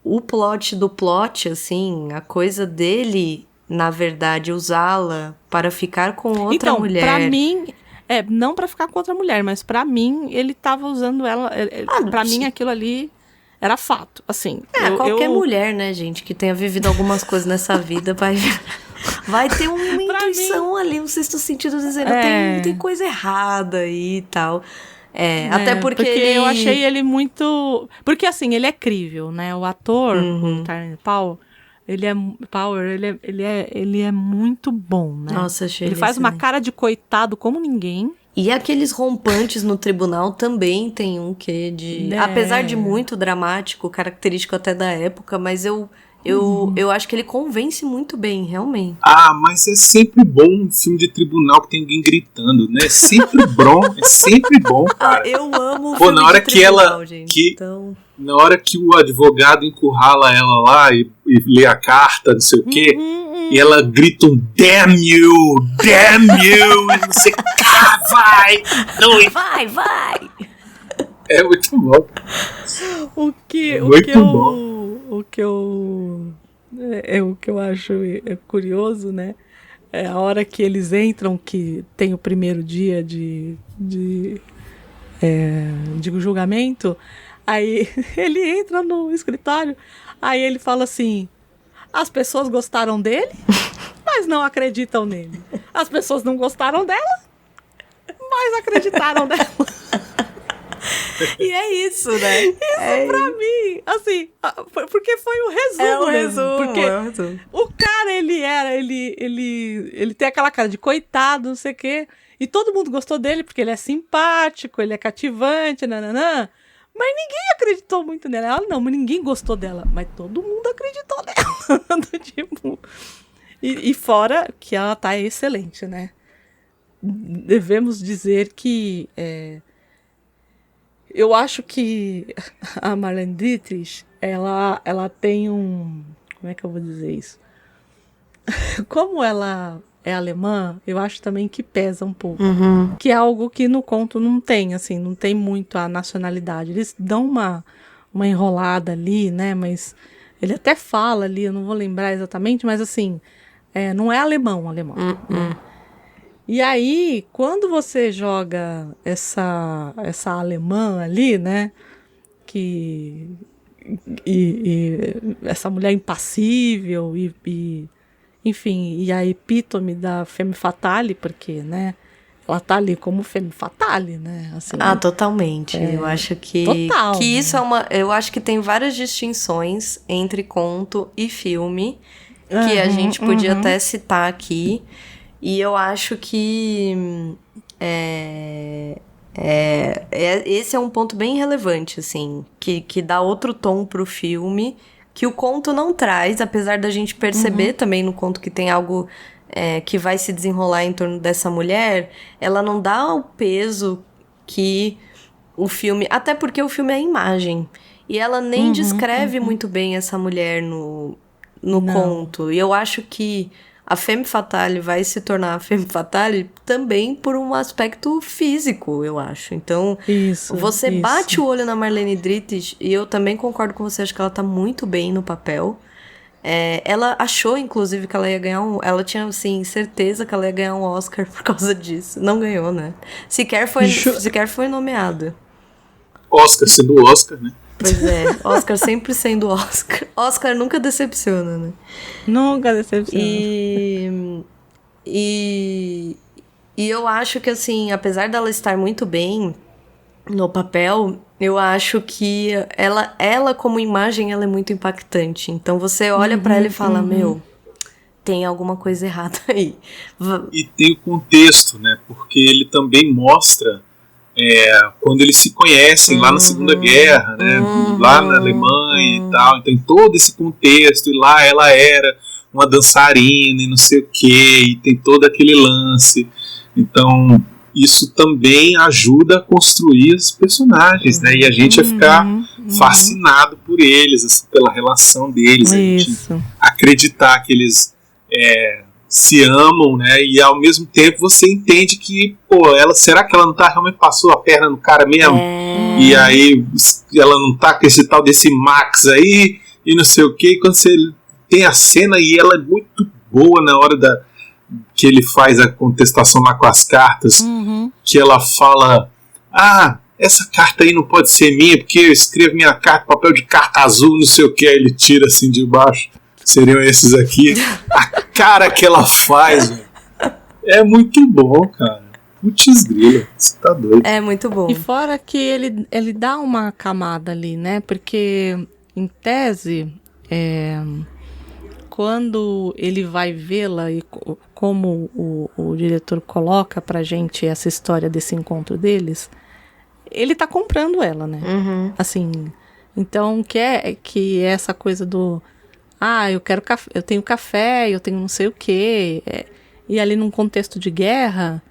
o plot do plot, assim, a coisa dele, na verdade, usá-la para ficar com outra mulher... Então, pra mim... não pra ficar com outra mulher, mas pra mim, ele tava usando ela... pra mim, aquilo ali... Era fato, assim. Qualquer mulher, né, gente, que tenha vivido algumas coisas nessa vida vai ter uma intuição ali, um sexto sentido dizendo tem coisa errada aí e tal. Até porque eu achei ele muito... Porque, assim, ele é crível, né? O ator, o Tyrone Power, ele é muito bom, né? Nossa, achei ele faz uma cara de coitado como ninguém. E aqueles rompantes no tribunal também tem um quê de... Apesar de muito dramático, característico até da época, mas eu acho que ele convence muito bem, realmente. Mas é sempre bom um filme de tribunal que tem alguém gritando, né? É sempre bom, cara. Eu amo o filme na hora de tribunal, que gente. Então... na hora que o advogado encurrala ela lá e lê a carta, não sei o quê, e ela grita um damn you, e não sei o que, vai! É muito bom. O que eu acho curioso, né? É a hora que eles entram, que tem o primeiro dia de julgamento, aí ele entra no escritório, aí ele fala assim: as pessoas gostaram dele, mas não acreditam nele. As pessoas não gostaram dela, mas acreditaram nela. E é isso, né? Isso pra mim, assim, porque foi o resumo mesmo. Porque o cara, ele tem aquela cara de coitado, não sei o quê, e todo mundo gostou dele porque ele é simpático, ele é cativante, nananã. Mas ninguém acreditou muito nela. Ela não, mas ninguém gostou dela. Mas todo mundo acreditou nela. Tipo, e fora que ela tá excelente, né? Devemos dizer que eu acho que a Marlene Dietrich, ela tem um... Como é que eu vou dizer isso? Como ela é alemã, eu acho também que pesa um pouco. Uhum. Que é algo que no conto não tem, assim, não tem muito a nacionalidade. Eles dão uma enrolada ali, né? Mas ele até fala ali, eu não vou lembrar exatamente, mas assim, não é alemão. Né? E aí, quando você joga essa alemã ali, né? E essa mulher impassível enfim, e a epítome da femme fatale, porque, né, ela tá ali como femme fatale, né? Assim, totalmente. Eu acho que isso é uma... Eu acho que tem várias distinções entre conto e filme, que a gente podia até citar aqui. E eu acho que esse é um ponto bem relevante, assim, que dá outro tom pro filme, que o conto não traz, apesar da gente perceber também no conto que tem algo que vai se desenrolar em torno dessa mulher, ela não dá o peso que o filme... Até porque o filme é imagem. E ela nem descreve muito bem essa mulher no conto. E eu acho que a femme fatale vai se tornar a femme fatale também por um aspecto físico, eu acho. Então, você bate o olho na Marlene Dietrich, e eu também concordo com você, acho que ela tá muito bem no papel. Ela achou, inclusive, que ela ia ganhar ela tinha, assim, certeza que ela ia ganhar um Oscar por causa disso. Não ganhou, né? Sequer foi nomeada. Oscar sendo o Oscar, né? Pois é, Oscar sempre sendo Oscar. Oscar nunca decepciona, né? Nunca decepciona. E eu acho que, assim, apesar dela estar muito bem no papel, eu acho que ela como imagem, ela é muito impactante. Então você olha pra ela e fala, meu, tem alguma coisa errada aí. E tem o contexto, né? Porque ele também mostra quando eles se conhecem lá na Segunda Guerra, né? Lá na Alemanha e tal. Tem todo esse contexto, e lá ela era uma dançarina e não sei o que, e tem todo aquele lance. Então isso também ajuda a construir os personagens, né? E a gente a ficar fascinado por eles, assim, pela relação deles, a gente acreditar que eles se amam, né? E ao mesmo tempo você entende que, será que ela não realmente passou a perna no cara mesmo? E aí ela não tá com esse tal desse Max aí, e não sei o que. Quando você tem a cena, e ela é muito boa na hora que ele faz a contestação lá com as cartas, que ela fala, essa carta aí não pode ser minha, porque eu escrevo minha carta, papel de carta azul, não sei o que, aí ele tira assim de baixo, seriam esses aqui. A cara que ela faz, véio, é muito bom, cara. Putz grila, você tá doido. É muito bom. E fora que ele dá uma camada ali, né, porque em tese, quando ele vai vê-la e como o diretor coloca pra gente essa história desse encontro deles, ele tá comprando ela, né? Assim, então que essa coisa do eu tenho café, eu tenho não sei o quê, e ali num contexto de guerra...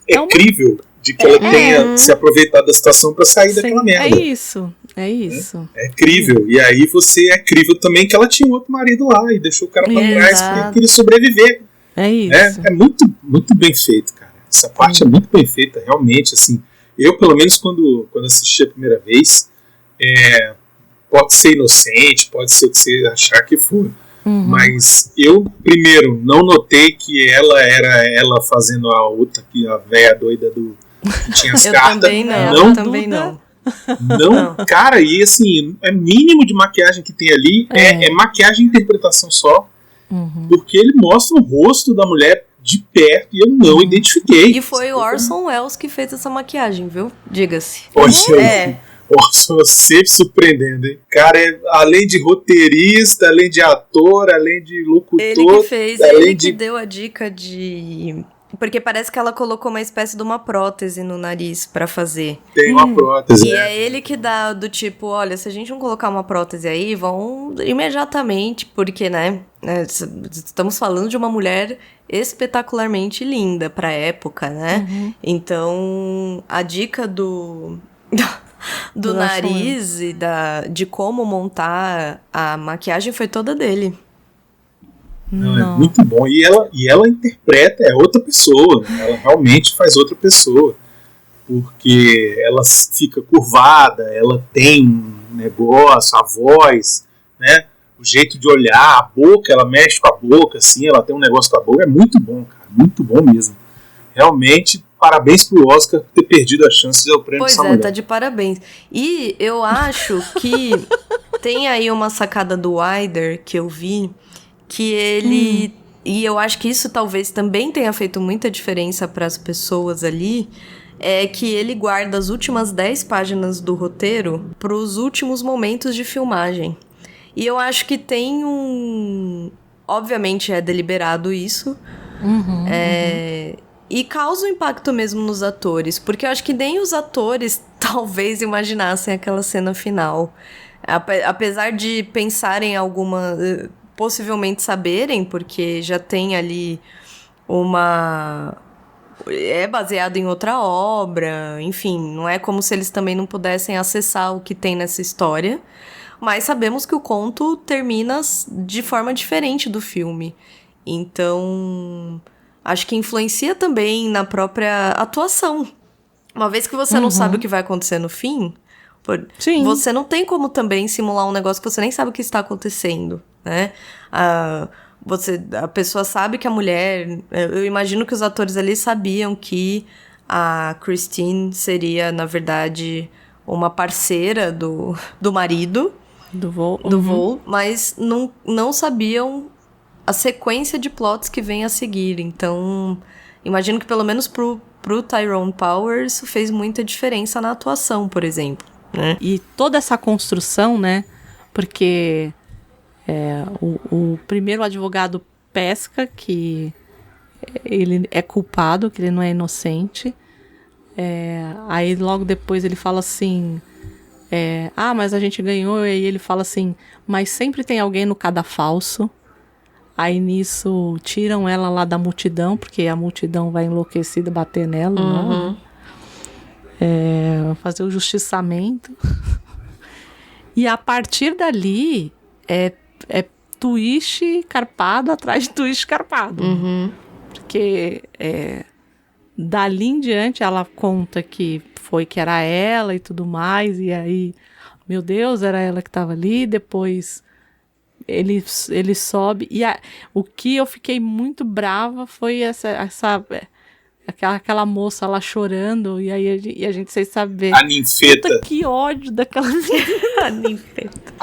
É incrível de que ela tenha se aproveitado da situação pra sair daquela merda. É isso. É isso. É crível. E aí você é crível também que ela tinha um outro marido lá e deixou o cara pra trás porque queria sobreviver. É isso. É muito, muito bem feito, cara. Essa parte é muito bem feita, realmente, assim. Eu, pelo menos, quando assisti a primeira vez, pode ser inocente, pode ser o que você achar que for. Mas eu, primeiro, não notei que ela era ela fazendo a outra, que a véia doida que tinha as cartas. Eu também não. Não, cara, e assim, é mínimo de maquiagem que tem ali, é maquiagem e interpretação só, porque ele mostra o rosto da mulher de perto e eu não identifiquei. E foi o Orson Welles que fez essa maquiagem, viu? Diga-se. Orson sempre surpreendendo, hein? Cara, além de roteirista, além de ator, além de locutor... Ele que fez, ele que deu a dica de... Porque parece que ela colocou uma espécie de uma prótese no nariz pra fazer. Tem uma prótese. E é ele que dá do tipo, olha, se a gente não colocar uma prótese aí, vão imediatamente, porque, né, estamos falando de uma mulher espetacularmente linda pra época, né? Então, a dica do nariz e de como montar a maquiagem foi toda dele. Não, é muito bom. E ela interpreta, é outra pessoa. Ela realmente faz outra pessoa. Porque ela fica curvada, ela tem um negócio, a voz, né? O jeito de olhar, a boca, ela mexe com a boca, assim, ela tem um negócio com a boca. É muito bom, cara. Muito bom mesmo. Realmente, parabéns pro Oscar por ter perdido a chance de dar o prêmio dessa mulher. Tá de parabéns. E eu acho que tem aí uma sacada do Wilder que eu vi, que ele... E eu acho que isso talvez também tenha feito muita diferença para as pessoas ali, é que ele guarda as últimas 10 páginas do roteiro para os últimos momentos de filmagem. E eu acho que tem um... Obviamente é deliberado isso. E causa um impacto mesmo nos atores, porque eu acho que nem os atores talvez imaginassem aquela cena final. Apesar de pensarem alguma... Possivelmente saberem, porque já tem ali uma... É baseado em outra obra, enfim, não é como se eles também não pudessem acessar o que tem nessa história, mas sabemos que o conto termina de forma diferente do filme. Então, acho que influencia também na própria atuação. Uma vez que você não sabe o que vai acontecer no fim, você não tem como também simular um negócio que você nem sabe o que está acontecendo, né? A pessoa sabe que a mulher... Eu imagino que os atores ali sabiam que a Christine seria, na verdade, uma parceira do marido. Do Vole. Do Vole, mas não sabiam a sequência de plots que vem a seguir. Então, imagino que pelo menos pro Tyrone Power isso fez muita diferença na atuação, por exemplo. Né? E toda essa construção, né? Porque o primeiro advogado pesca que ele é culpado, que ele não é inocente. Aí logo depois ele fala assim... mas a gente ganhou. E aí ele fala assim... Mas sempre tem alguém no cadafalso. Aí nisso tiram ela lá da multidão, porque a multidão vai enlouquecida bater nela. Lá, fazer o justiçamento. E a partir dali é twist carpado atrás de twist carpado. Porque dali em diante ela conta que era ela e tudo mais, e aí, meu Deus, era ela que estava ali. Depois ele sobe, e o que eu fiquei muito brava foi aquela moça lá chorando, e aí a gente sem saber. A ninfeta. Puta, que ódio daquela A ninfeta.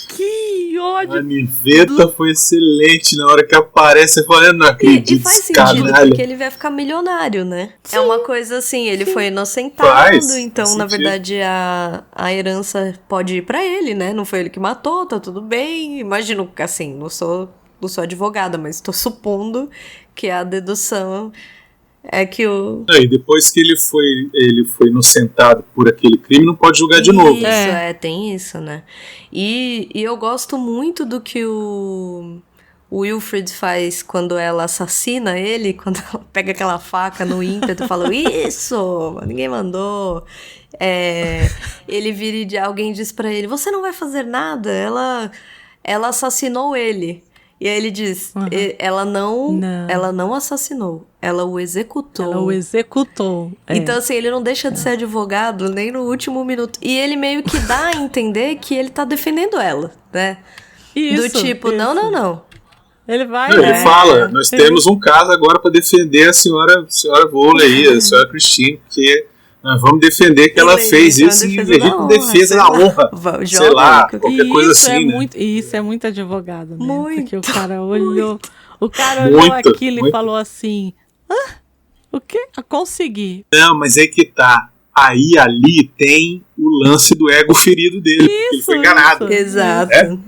Que ódio. A ninfeta foi excelente. Na hora que aparece, eu falei, não acredito. E faz sentido, porque ele vai ficar milionário, né? Sim. É uma coisa assim, ele foi inocentado, então na verdade a herança pode ir pra ele, né? Não foi ele que matou, tá tudo bem. Imagino, assim, não sou advogada, mas tô supondo que a dedução é que o... E depois que ele foi inocentado por aquele crime, não pode julgar de novo. Isso, tem isso, né? E eu gosto muito do que o o Wilfred faz quando ela assassina ele, quando ela pega aquela faca no ímpeto e fala, isso, ninguém mandou. Ele vira e alguém diz pra ele, você não vai fazer nada, ela assassinou ele. E aí ele diz, ela não assassinou, ela o executou. Ela o executou. Então, assim, ele não deixa de ser advogado nem no último minuto. E ele meio que dá a entender que ele tá defendendo ela, né? Isso, do tipo, isso. não. Ele vai... Ele fala, nós temos um caso agora para defender a senhora Vole aí, a senhora Christine, porque nós vamos defender que ela fez isso em legítima defesa da honra. Sei lá, qualquer coisa assim, né? Isso é muito advogado, né? Muito, porque o cara olhou... O cara olhou aquilo e falou assim... o quê? Consegui. Não, mas é que tá. Aí, ali, tem o lance do ego ferido dele. Porque ele foi enganado. Exato.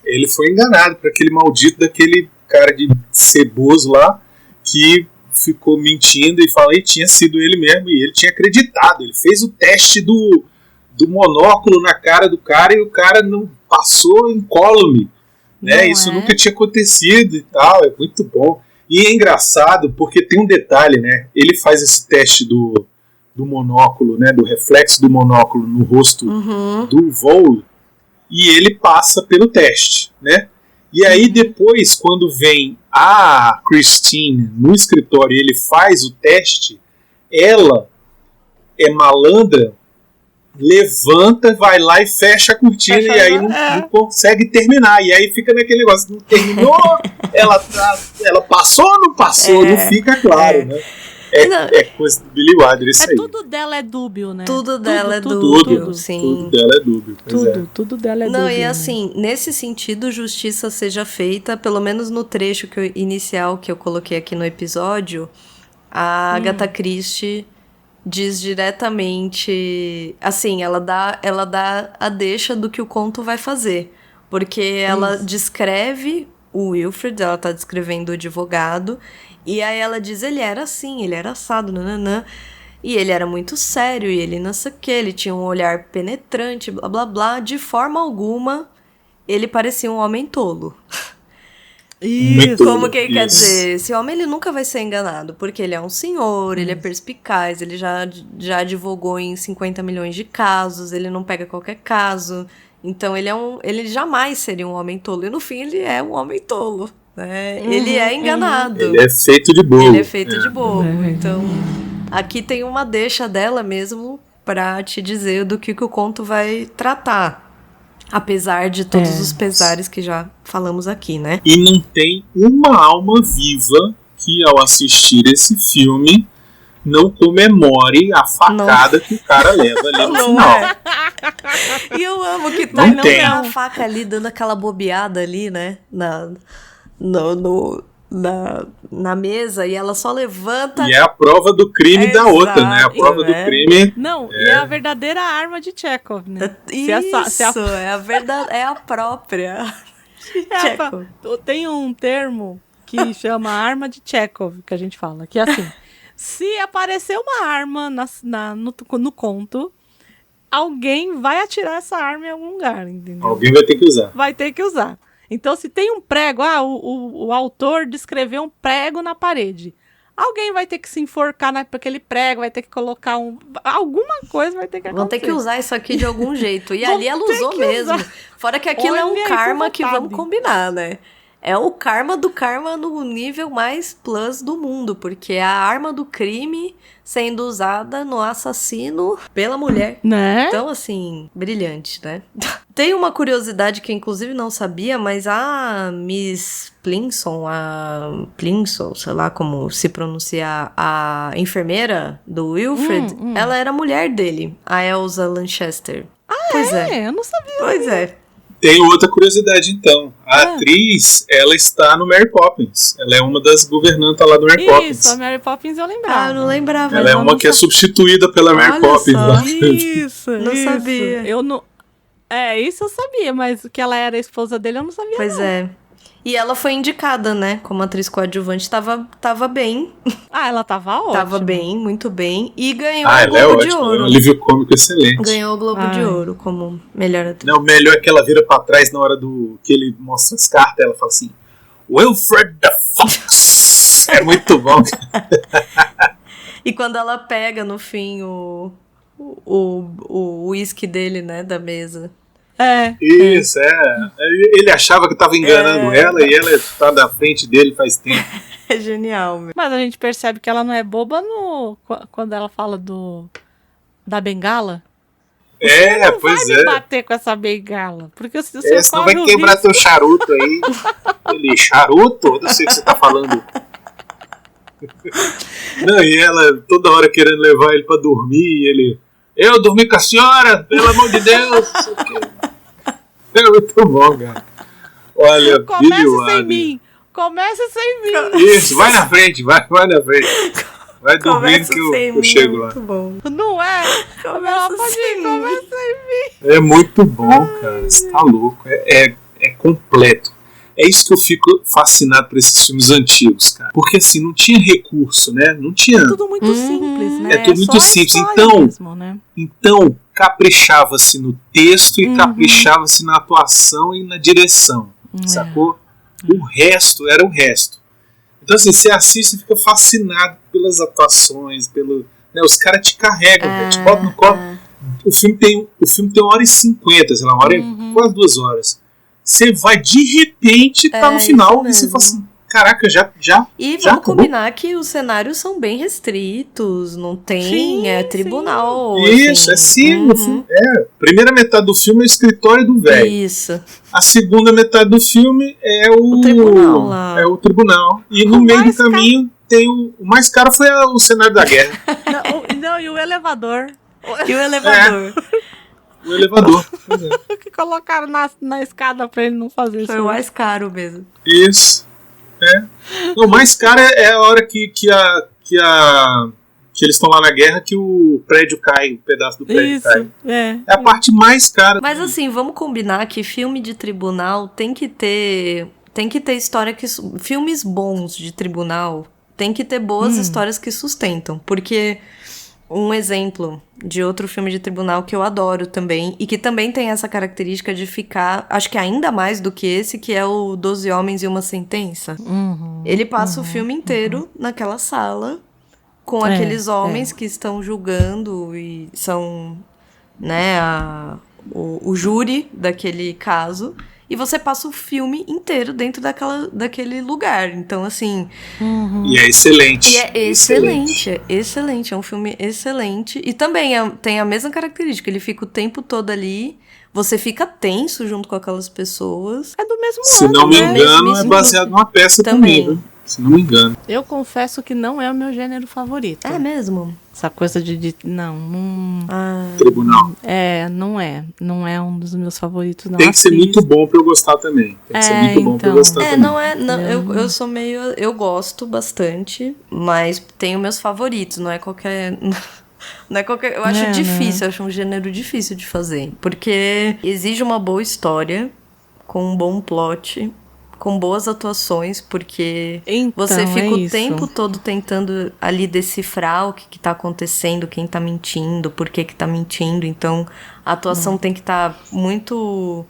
Ele foi enganado por aquele maldito daquele cara de ceboso lá que ficou mentindo e falou que tinha sido ele mesmo. E ele tinha acreditado. Ele fez o teste do monóculo na cara do cara e o cara não passou incólume. Né? Isso nunca tinha acontecido e tal. É muito bom. E é engraçado porque tem um detalhe, né? Ele faz esse teste do monóculo, né? Do reflexo do monóculo no rosto do Vole e ele passa pelo teste, né? E aí depois, quando vem a Christine no escritório e ele faz o teste, ela é malandra, levanta, vai lá e fecha a cortina e aí não consegue terminar. E aí fica naquele negócio, não terminou, ela passou ou não passou, não fica claro, né? É coisa do Billy Wilder isso aí. Tudo dela é dúbio, né? Tudo dela é dúbio, sim. Tudo dela é dúbio. Tudo dela é dúbio. Não, e assim, nesse sentido, justiça seja feita, pelo menos no trecho inicial que eu coloquei aqui no episódio, a Agatha Christie diz diretamente, assim, ela dá a deixa do que o conto vai fazer, porque ela descreve o Wilfred, ela tá descrevendo o advogado, e aí ela diz, ele era assim, ele era assado, nananã, e ele era muito sério, e ele não sei o que, ele tinha um olhar penetrante, blá blá blá, de forma alguma ele parecia um homem tolo. Isso. Como que quer dizer, esse homem ele nunca vai ser enganado, porque ele é um senhor, ele é perspicaz, ele já advogou em 50 milhões de casos, ele não pega qualquer caso, então ele jamais seria um homem tolo, e no fim ele é um homem tolo, né? Ele é enganado. Ele é feito de bobo. Ele é feito de bobo, então aqui tem uma deixa dela mesmo pra te dizer do que o conto vai tratar. Apesar de todos os pesares que já falamos aqui, né? E não tem uma alma viva que, ao assistir esse filme, não comemore a facada que o cara leva ali no final. E eu amo que tá a faca ali, dando aquela bobeada ali, né? Na mesa, e ela só levanta. E é a prova do crime da outra, né? A prova do crime. Não, e é a verdadeira arma de Chekhov, né? É a própria. Tem um termo que chama arma de Chekhov, que a gente fala, que é assim: se aparecer uma arma no conto, alguém vai atirar essa arma em algum lugar, entendeu? Alguém vai ter que usar. Vai ter que usar. Então, se tem um prego, o autor descreveu um prego na parede. Alguém vai ter que se enforcar naquele prego, vai ter que colocar alguma coisa vai ter que acontecer. Vão ter que usar isso aqui de algum jeito. E ali ela usou mesmo. Fora que aquilo é um karma que vamos combinar, né? É o karma do karma no nível mais plus do mundo, porque é a arma do crime sendo usada no assassino pela mulher. Né? Então, assim, brilhante, né? Tem uma curiosidade que eu, inclusive, não sabia, mas a Miss Plinson, sei lá como se pronuncia, a enfermeira do Wilfred, ela era mulher dele, a Elsa Lanchester. Pois é. Eu não sabia. Pois é. Tem outra curiosidade, então. A atriz, ela está no Mary Poppins. Ela é uma das governantas lá do Mary Poppins. Isso, a Mary Poppins eu lembrava. Eu não lembrava. Ela é uma que é substituída pela Mary Poppins. Isso, não sabia. Eu não... isso eu sabia, mas que ela era a esposa dele eu não sabia. Pois é. E ela foi indicada, né? Como atriz coadjuvante, tava bem. Ela tava ótima. Tava bem, muito bem. E ganhou o ela é Globo de ótima, Ouro. É um alívio cômico excelente. Ganhou o Globo de Ouro como melhor atriz. Não, melhor é que ela vira pra trás na hora que ele mostra as cartas, ela fala assim: Wilfred the Fox. É muito bom. E quando ela pega, no fim, o uísque dele, né, da mesa. Isso, Ele achava que tava enganando ela e ela tá na frente dele faz tempo. É genial, meu. Mas a gente percebe que ela não é boba quando ela fala da bengala. Não Pois vai me bater com essa bengala. Porque se você senão vai quebrar teu charuto aí. Ele, charuto? Eu não sei o que você tá falando. Não, e ela toda hora querendo levar ele pra dormir. E ele, eu dormi com a senhora, pelo amor de Deus. É muito bom, cara. Olha, Comece sem mim. Comece sem mim. Isso, vai na frente, vai na frente. Vai dormindo que eu chego lá. Muito bom. Não é? Começa sem mim. É muito bom, cara. Você tá louco. É completo. É isso que eu fico fascinado por esses filmes antigos, cara. Porque assim, não tinha recurso, né? Não tinha. É tudo muito simples, né? É tudo muito simples. Mesmo, né? Então, caprichava-se no texto e caprichava-se na atuação e na direção. Sacou? O resto era o resto. Então, assim, você assiste e fica fascinado pelas atuações, né, os caras te carregam, te botam no colo. O filme tem 1h50, sei lá, 1 hora e quase 2 horas. Você vai, de repente, tá no final e você fala assim, caraca, já E já vamos acabou? combinar que os cenários são bem restritos, não tem tribunal. Isso, assim. o filme, primeira metade do filme é o escritório do velho. Isso. A segunda metade do filme é o tribunal lá. É o tribunal. E no meio do caminho tem o mais caro foi o cenário da guerra. Não, e o elevador. E o elevador. O elevador. Que colocaram na escada pra ele não fazer isso. Foi o mais caro mesmo. Isso. O mais caro é a hora que eles estão lá na guerra que o prédio cai, o pedaço do prédio cai. É a parte mais cara. Mas assim, vamos combinar que filme de tribunal tem que ter história que... Filmes bons de tribunal tem que ter boas histórias que sustentam. Porque um exemplo de outro filme de tribunal que eu adoro também, e que também tem essa característica de ficar, acho que ainda mais do que esse, que é o 12 Homens e uma Sentença. Ele passa o filme inteiro naquela sala, com aqueles homens que estão julgando e são, né, o júri daquele caso. E você passa o filme inteiro dentro daquele lugar. Então, assim... E é excelente. E é excelente. É um filme excelente. E também tem a mesma característica. Ele fica o tempo todo ali. Você fica tenso junto com aquelas pessoas. É do mesmo ano, Se não me né? engano, é baseado numa peça também, viu? Se não me engano. Eu confesso que não é o meu gênero favorito. É mesmo? Essa coisa de não... Tribunal. Não é. Não é um dos meus favoritos, não. Tem que ser muito bom pra eu gostar também. Tem que ser muito bom pra eu gostar também. Não é... Não, eu sou meio... Eu gosto bastante, mas tenho meus favoritos. Não é qualquer... Não é qualquer... Eu acho difícil, eu acho um gênero difícil de fazer. Porque exige uma boa história, com um bom plot... com boas atuações, porque você fica o tempo todo tentando ali decifrar o que tá acontecendo, quem tá mentindo, por que tá mentindo. Então, a atuação tem que estar muito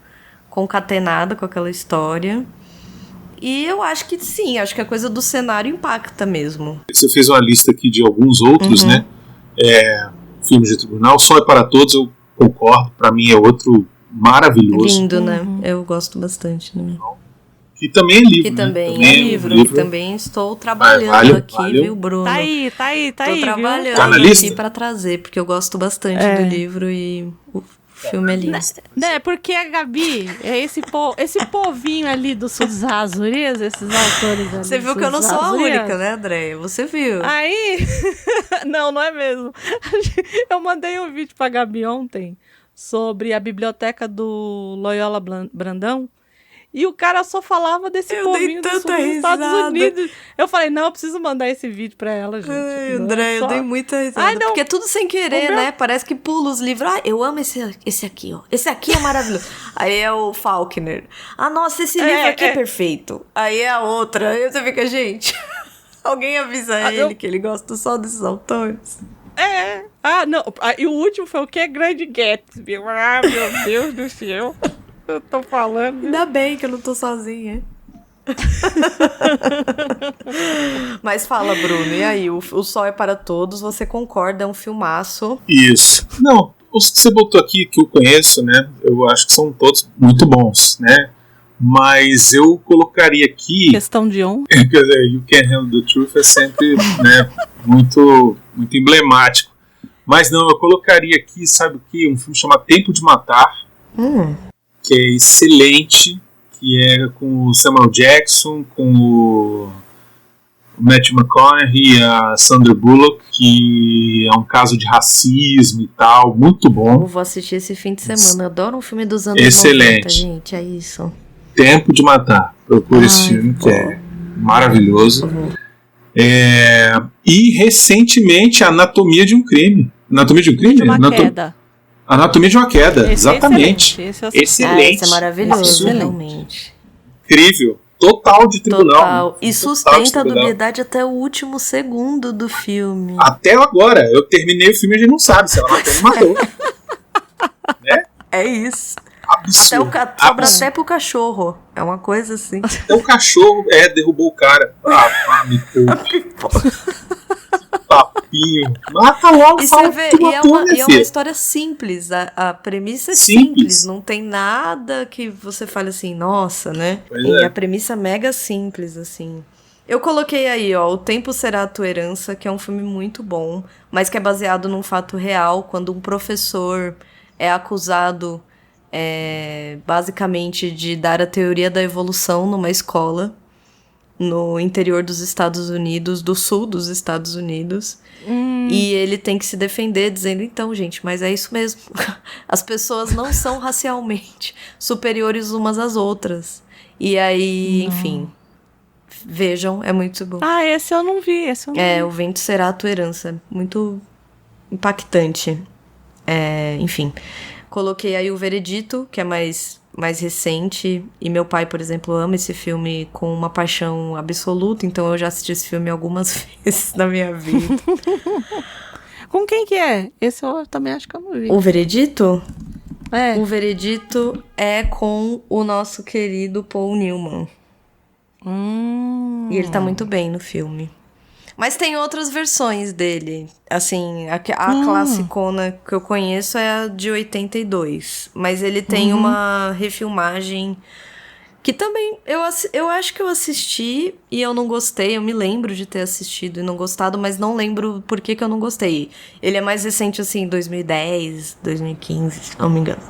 concatenada com aquela história. E eu acho que sim, acho que a coisa do cenário impacta mesmo. Você fez uma lista aqui de alguns outros, né? Filmes de tribunal, Sol é para Todos, eu concordo, pra mim é outro maravilhoso. Lindo, né? Eu gosto bastante, né? Que também é livro. Que também né? é livro. Que também estou trabalhando aqui, viu, Bruno? Tá aí. Tô trabalhando tá aqui pra trazer, porque eu gosto bastante do livro e o filme é lindo. Né, porque a Gabi é esse povinho ali do sul dos Azurias, esses autores ali. Você viu que eu não sou a única, né, Andréia? Você viu. Aí... não é mesmo. Eu mandei um vídeo pra Gabi ontem sobre a biblioteca do Loyola Brandão. E o cara só falava desse povinho dos Estados Unidos. Eu falei, não, eu preciso mandar esse vídeo pra ela, gente. Ai, André, eu dei muita risada. Porque é tudo sem querer, né? Parece que pula os livros. Eu amo esse aqui, ó. Esse aqui é maravilhoso. Aí é o Faulkner. Nossa, esse livro aqui é perfeito. Aí é a outra. Aí você fica, gente... Alguém avisa ele que ele gosta só desses autores. Não. E o último foi o que? Grande Gatsby. Meu Deus do céu. Eu tô falando. Ainda bem que eu não tô sozinha. Mas fala, Bruno, e aí? O Sol é para Todos, você concorda? É um filmaço. Isso. Não, os que você botou aqui, que eu conheço, né? Eu acho que são todos muito bons, né? Mas eu colocaria aqui... Questão de honra. Quer dizer, You Can't Handle the Truth é sempre, né, muito, muito emblemático. Mas não, eu colocaria aqui, sabe o que? Um filme chamado Tempo de Matar, que é excelente, que é com o Samuel Jackson, com o Matthew McConaughey e a Sandra Bullock, que é um caso de racismo e tal, muito bom. Eu vou assistir esse fim de semana. Eu adoro um filme dos anos Excelente. 90, gente, é isso. Tempo de Matar. Procure esse filme, que é maravilhoso. E recentemente Anatomia de um Crime. Anatomia de um Crime? De uma queda. Anatomia de uma Queda, Esse exatamente. É excelente. Esse é maravilhoso, Excelente. realmente. Incrível. Total de tribunal. Total. E sustenta a tribunal. dubiedade até o último segundo do filme. Até agora, eu terminei o filme e a gente não sabe se ela matou ou não matou. Né? É isso. Absurdo. Sobra até pro cachorro. É uma coisa assim. Até o cachorro derrubou o cara. Me poupe. Papinho. Mata logo. E fala você vê, que tu e é matou, uma minha filha. história simples. A premissa é Simples. simples. Não tem nada que você fale assim, nossa, né? Pois E é. a premissa é mega simples, assim. Eu coloquei aí, ó, O Tempo Será a Tua Herança, que é um filme muito bom, mas que é baseado num fato real, quando um professor é acusado, basicamente, de dar a teoria da evolução numa escola no interior dos Estados Unidos, do sul dos Estados Unidos. E ele tem que se defender dizendo, então, gente, mas é isso mesmo. As pessoas não são racialmente superiores umas às outras. E aí, enfim, vejam, é muito bom. Esse eu não vi, O Vento Será a Tua Herança. Muito impactante. Enfim, coloquei aí O Veredito, que é mais recente, e meu pai, por exemplo, ama esse filme com uma paixão absoluta, então eu já assisti esse filme algumas vezes na minha vida. Com quem que é? Esse eu também acho que eu não vi. O Veredito? É. O Veredito é com o nosso querido Paul Newman. E ele tá muito bem no filme. Mas tem outras versões dele. Assim, a classicona que eu conheço é a de 82. Mas ele tem uma refilmagem que também eu acho que eu assisti e eu não gostei. Eu me lembro de ter assistido e não gostado, mas não lembro por que eu não gostei. Ele é mais recente, assim, 2010, 2015, se não me engano.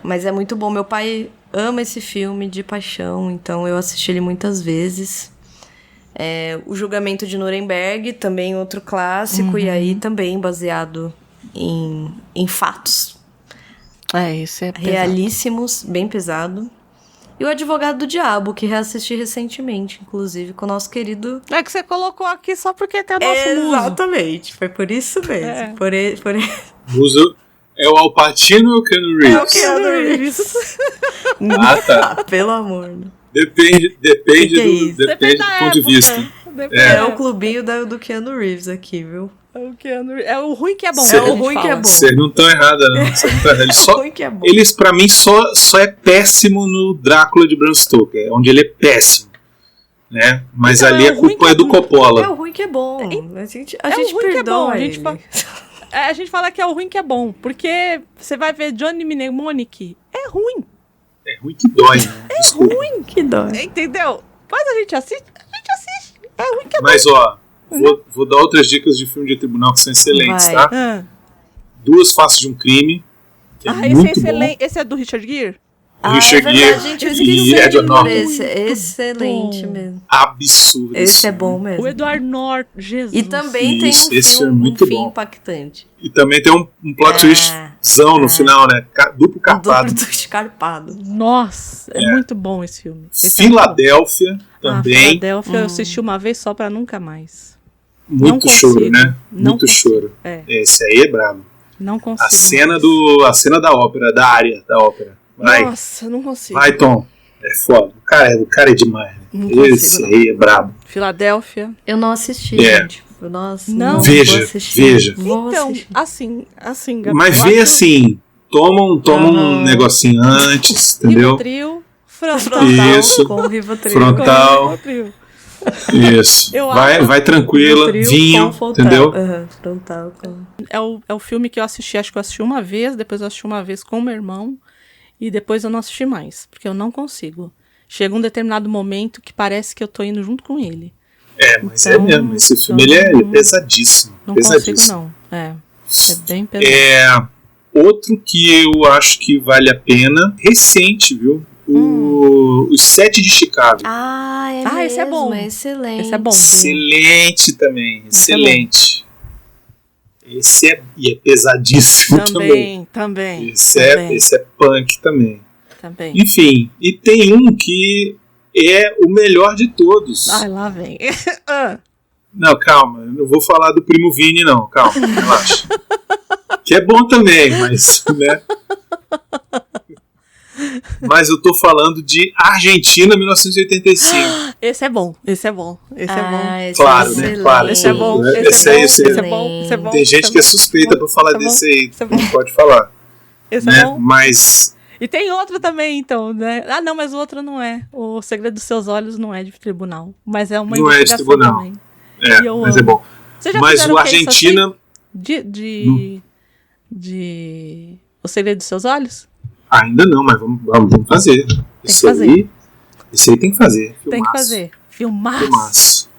Mas é muito bom. Meu pai ama esse filme de paixão, então eu assisti ele muitas vezes. O Julgamento de Nuremberg, também outro clássico, e aí também baseado em fatos Isso é pesado. realíssimos, bem pesado. E O Advogado do Diabo, que reassisti recentemente, inclusive, com o nosso querido... É que você colocou aqui só porque tem o nosso muso. Exatamente, foi por isso mesmo. Muso é o Al Pacino ou o Keanu Reeves? É o Keanu Reeves. Tá. Pelo amor, né? Depende Que do ponto de vista. É o clubinho do Keanu Reeves aqui, viu? É o ruim que é bom. É o ruim que é bom. Vocês não estão errados, não. Ruim que é bom. Eles, pra mim, só é péssimo no Drácula de Bram Stoker, onde ele é péssimo. Né? Mas Então, ali a culpa é do Coppola. É o ruim que é bom. A gente o ruim que é bom. perdoa A ele. gente fala que é o ruim que é bom. Porque você vai ver Johnny Mnemonic. É ruim. É ruim que dói, né? Desculpa. Ruim que dói. Entendeu? Mas a gente assiste. É ruim que é Mas, ó, vou dar outras dicas de filme de tribunal que são excelentes, Vai. tá? bom. Duas Faces de um Crime, que é Esse é muito excelente. Esse é do Richard Gere? Richard é Gere verdade, gente. Eu esqueci e Edward por Norton. esse. Excelente mesmo. Absurdo. Esse é bom mesmo. O Edward Norton. Jesus. E também Isso, tem esse é um muito fim bom. impactante. E também tem um plot twistzão no final, né? Duplo carpado. Duplo escarpado. Nossa, é muito bom esse filme. Filadélfia também. Filadélfia eu assisti uma vez só pra nunca mais. Muito Não choro, consigo. né? Não Muito consigo. choro. É. Esse aí é brabo. Não consigo. A cena da ópera, da área da ópera. Vai, Nossa, não consigo. vai, Tom. É foda. O cara é demais. Não Né? consigo, Esse não. aí é brabo. Filadélfia. Eu não assisti, gente. Nossa, Não. Veja, vou assistir. veja. Vou Então, assistir. assim, Gabi, Mas eu vê acho assim, toma um negocinho antes, entendeu? Rivotril, Frontal. Isso. Com o Rivotril. Frontal. Rivotril. Isso. Eu Vai tranquila, Rivotril vinho, com frontal. entendeu? Aham, frontal. Com... É o filme que eu assisti, acho que eu assisti uma vez, depois eu assisti uma vez com meu irmão, e depois eu não assisti mais, porque eu não consigo. Chega um determinado momento que parece que eu tô indo junto com ele. Mas Então, é mesmo. Esse filme ele é pesadíssimo. Não pesadíssimo. consigo, não. É bem pesado. Outro que eu acho que vale a pena, recente, viu? O Sete de Chicago. mesmo, esse é bom. É excelente. Esse é bom. Excelente também, Esse é excelente. Esse é pesadíssimo também. Também. Esse é punk também. Também. Enfim, e tem um que é o melhor de todos. Ai, lá vem. Não, calma, eu não vou falar do Primo Vini, não. Calma, relaxa. Que é bom também, mas, né? Mas eu tô falando de Argentina 1985. Esse é bom. Esse é bom. Claro, né? Claro, Esse é bom. né? Esse é aí, bom. Tem gente que é suspeita pra falar desse aí. Não pode falar. Esse Né? é bom. Mas E tem outro também, então, né? Ah, não, mas o outro não é. O Segredo dos Seus Olhos não é de tribunal. Mas é uma não é de investigação tribunal. também. Mas é bom. Vocês já Mas fizeram o case Argentina. assim? De O Segredo dos Seus Olhos? Ainda não, mas vamos fazer. Esse aí tem que fazer. Filmaço. Tem que fazer. Filmaço.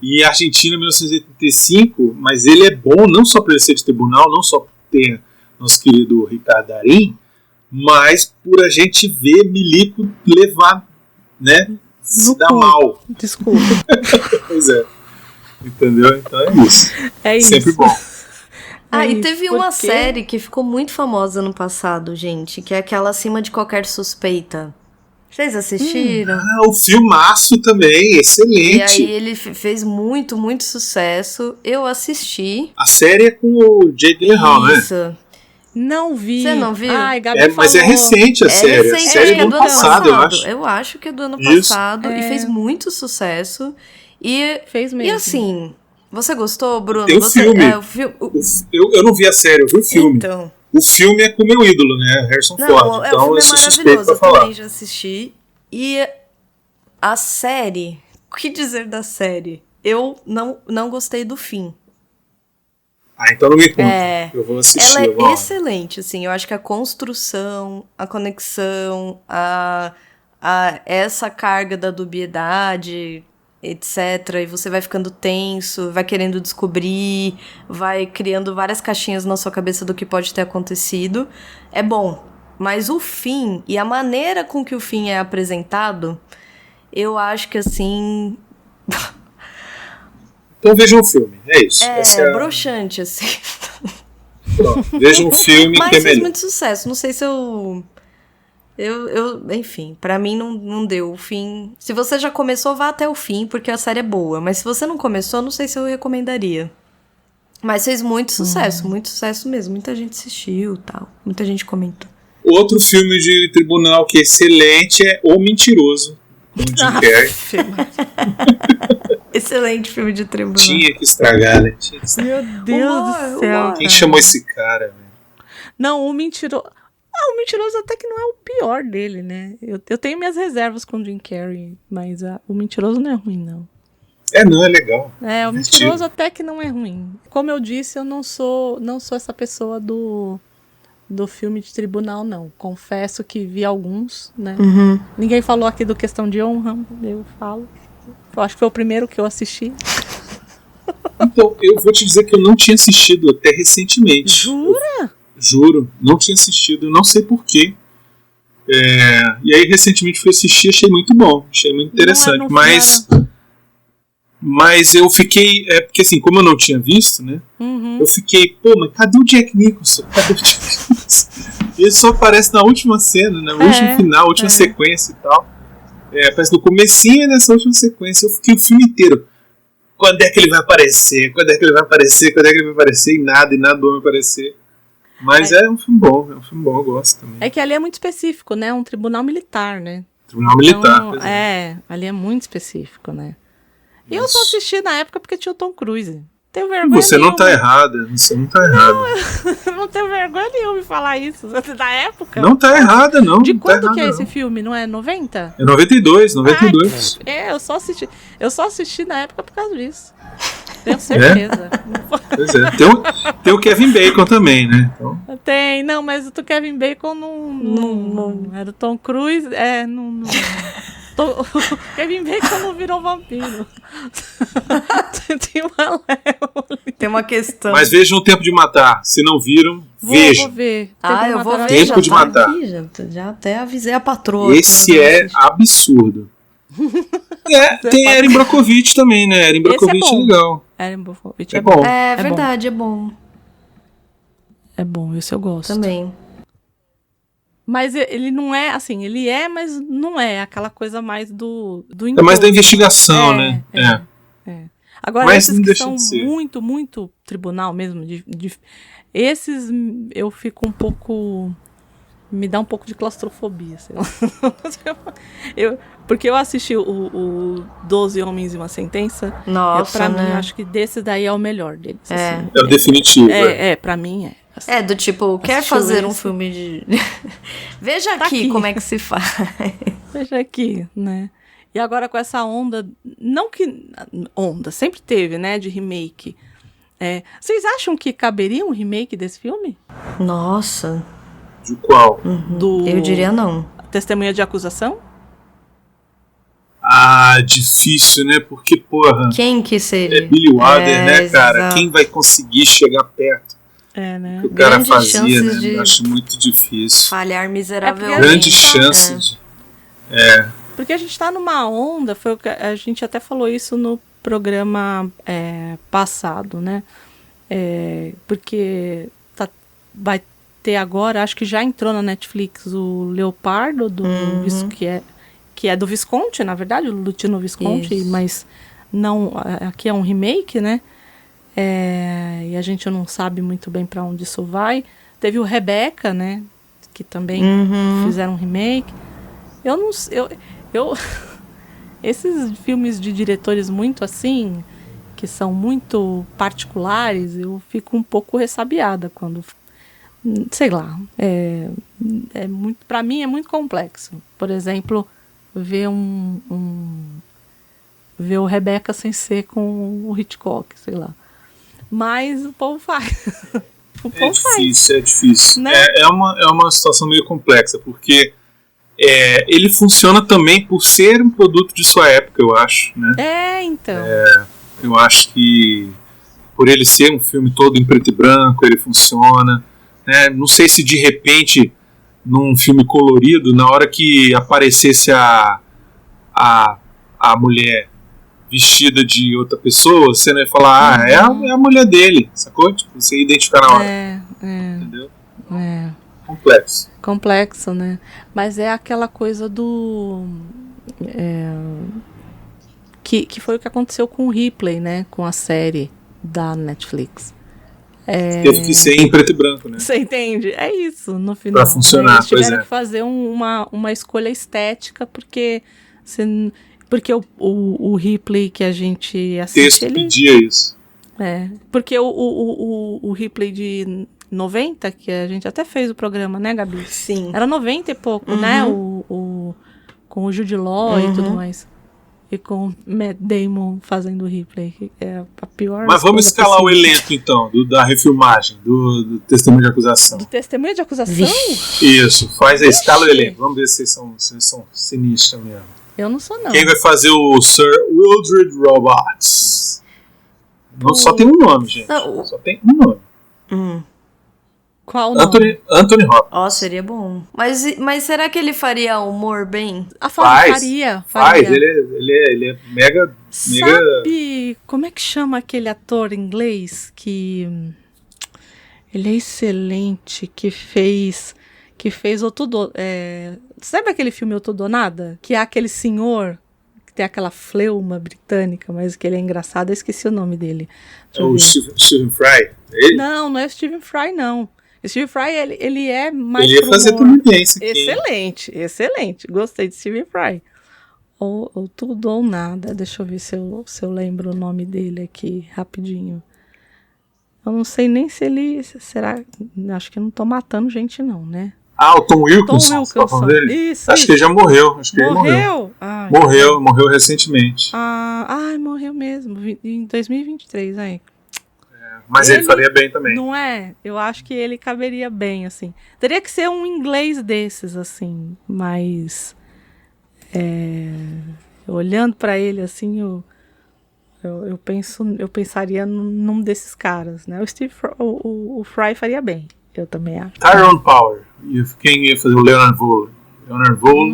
E Argentina 1985, mas ele é bom não só por ele ser de tribunal, não só por ter nosso querido Ricardo Darín, mas por a gente ver Milico levar, né? Se dar mal. Desculpa. Pois é. Entendeu? Então é isso. É isso. Sempre bom. E teve uma série que ficou muito famosa no passado, gente, que é aquela Acima de Qualquer Suspeita. Vocês assistiram? O filmaço também, excelente. E aí ele fez muito, muito sucesso. Eu assisti. A série é com o Jake Gyllenhaal, né? Isso. Não vi. Você não viu? Ai, Gabi Mas é falou. recente a série. Recente, A série é do ano passado, eu acho. Eu acho que é do ano Isso. passado. E fez muito sucesso. E, Fez mesmo. E assim, você gostou, Bruno? Tem o filme. Eu não vi a série, eu vi o filme. Então. O filme é com o meu ídolo, né? Harrison Ford. O Então filme eu é sou suspeito maravilhoso, pra eu falar. também já assisti. E a série, o que dizer da série? Eu não gostei do fim. Então não me conta. Eu vou assistir. Ela é excelente, assim. Eu acho que a construção, a conexão, essa carga da dubiedade, etc. E você vai ficando tenso, vai querendo descobrir, vai criando várias caixinhas na sua cabeça do que pode ter acontecido. É bom. Mas o fim e a maneira com que o fim é apresentado, eu acho que, assim... Então vejam um filme, é isso. É broxante, assim. Vejam um filme Mas que é fez melhor. muito sucesso. Não sei se enfim, pra mim não deu o fim. Se você já começou, vá até o fim, porque a série é boa. Mas se você não começou, não sei se eu recomendaria. Mas fez muito sucesso mesmo. Muita gente assistiu e tal. Muita gente comentou. Outro filme de tribunal que é excelente é O Mentiroso, com o Jim Carrey. Excelente filme de tribunal. Tinha que estragar, né? Meu Deus do céu. Quem chamou esse cara, velho? Não, o Mentiroso... o Mentiroso até que não é o pior dele, né? Eu tenho minhas reservas com o Jim Carrey, mas o Mentiroso não é ruim, não. Não, é legal. O Mentiroso até que não é ruim. Como eu disse, eu não sou essa pessoa do filme de tribunal, não. Confesso que vi alguns, né? Uhum. Ninguém falou aqui do Questão de Honra, eu falo. Eu acho que foi o primeiro que eu assisti. Então, eu vou te dizer que eu não tinha assistido até recentemente. Jura? Juro, não tinha assistido, eu não sei porquê. E aí, recentemente fui assistir, achei muito bom, achei muito interessante. Mas eu fiquei. Porque assim, como eu não tinha visto, né? Uhum. Eu fiquei, mas cadê o Jack Nicholson? Cadê o Jack Nicholson? Ele só aparece na última cena, né? No último final, última sequência e tal. Aparece no comecinho nessa última sequência. Eu fiquei o filme inteiro. Quando é que ele vai aparecer? Quando é que ele vai aparecer? Quando é que ele vai aparecer? E nada do homem aparecer. Mas é um filme bom, eu gosto também. É que ali é muito específico, né? Um tribunal militar, né? Tribunal militar. Então, ali é muito específico, né? E eu só assisti na época porque tinha o Tom Cruise. tenho vergonha Você não tá nenhuma. errada. Você não tá errada. Eu não tenho vergonha nenhuma em falar isso. Da época. Não tá errada, não. De não tá quando errada, que é não. esse filme? Não é 90? É 92. Eu só assisti na época por causa disso. Tenho certeza. Pois é. Tem o Kevin Bacon também, né? Então, Tem, não, mas o Kevin Bacon não era o Tom Cruise. Kevin Bacon não virou vampiro. Tem uma Tem uma questão. mas vejam O Tempo de Matar. Se não viram, vejam. Vou ver. Eu vou ver. Tempo Já de tá Matar. aqui, já até avisei a patroa. Esse é absurdo. Tem Erin Brockovich também, né? Erin Brockovich é legal. Erin Brockovich É é bom. bom. É verdade, é bom. É bom, esse eu gosto. Também. Mas ele não é, assim, ele é, mas não é aquela coisa mais do É mais da entorno. investigação, né? Agora, Mas esses não que deixa são de ser. muito, muito tribunal mesmo, esses eu fico um pouco... Me dá um pouco de claustrofobia, sei lá. Porque eu assisti o 12 Homens e uma Sentença. Nossa, pra né? mim, acho que desse daí é o melhor deles. Assim. É o definitivo. Pra mim é. Assim. É, do tipo, quer Assistiu fazer um esse? filme de... Veja Tá aqui. como é que se faz. Veja aqui, né? E agora com essa onda, não que... Onda, sempre teve, né, de remake. Vocês acham que caberia um remake desse filme? Nossa, De qual? eu diria não. Testemunha de Acusação? Ah, difícil, né? Porque, porra, Quem que seria? é Billy Wilder, né, cara? exato. Quem vai conseguir chegar perto Né? do que o cara Grandes fazia, né? chances de- Eu acho muito difícil. Falhar miseravelmente. Grande tá- chance de... Porque a gente tá numa onda, foi o que a gente até falou isso no programa passado, né? Porque vai ter agora, acho que já entrou na Netflix o Leopardo, que é do Visconti, na verdade, o Lutino Visconti, Isso. mas não, aqui é um remake, né? E a gente não sabe muito bem para onde isso vai. Teve o Rebecca, né? Que também fizeram um remake. Eu não sei. Esses filmes de diretores muito assim, que são muito particulares, eu fico um pouco ressabiada quando. Sei lá. Muito, para mim é muito complexo. Por exemplo, ver ver o Rebecca sem ser com o Hitchcock, sei lá. Mas o povo faz. O É povo faz. difícil, é difícil. Né? É uma situação meio complexa, porque ele funciona também por ser um produto de sua época, eu acho, né? Então. Eu acho que por ele ser um filme todo em preto e branco, ele funciona, né? Não sei se de repente num filme colorido, na hora que aparecesse a mulher vestida de outra pessoa, você não ia falar, é a mulher dele, sacou? Tipo, você ia identificar na hora, entendeu? Complexo, né? Mas é aquela coisa do... que foi o que aconteceu com o Ripley, né? Com a série da Netflix. Teve que ser em preto e branco, né? Você entende? É isso, no final. Pra funcionar, Eles tiveram pois é. que fazer uma escolha estética, porque o Ripley que a gente O assiste... texto pedia isso. Porque o Ripley de 90, que a gente até fez o programa, né, Gabi? Sim. Era 90 e pouco, né? Com o Jude Law e tudo mais. E com o Matt Damon fazendo o Ripley. Que é a pior. Mas vamos escolha escalar o possível. elenco, então, da refilmagem, do Testemunho de Acusação. Do Testemunha de Acusação? Isso, faz a escala do elenco. Vamos ver se vocês são sinistros mesmo. Eu não sou, não. Quem vai fazer o Sir Mildred Roberts? Não, só tem um nome, gente. Não, Só tem um nome. Qual o nome? Anthony Hopkins. Ó, seria bom. Mas será que ele faria humor bem? Faria. Faz, ele é mega... Sabe como é que chama aquele ator inglês que... Ele é excelente, que fez o Tudo... sabe aquele filme Eu Tudo ou Nada? Que é aquele senhor que tem aquela fleuma britânica, mas que ele é engraçado. Eu esqueci o nome dele. É o Stephen Fry? É ele? Não é o Stephen Fry, não. O Stephen Fry, ele é mais Ele ia pro fazer humor. também isso aqui. Excelente. Gostei de Stephen Fry. Ou Tudo ou Nada. Deixa eu ver se eu lembro o nome dele aqui rapidinho. Eu não sei nem se ele... Será? Acho que eu não tô matando gente não, né? O Tom Wilkinson. Tom Wilkinson. Tá falando dele? Isso. Acho que ele já morreu. Acho que ele morreu. Morreu recentemente. Morreu mesmo. Em 2023, aí. Mas ele faria bem também. Não é? Eu acho que ele caberia bem, assim. Teria que ser um inglês desses, assim. Mas... olhando pra ele, assim, eu pensaria num desses caras, né? O Fry faria bem. Eu também acho. Tyrone Power. E quem ia fazer o Leonard Vole? Leonard Vole.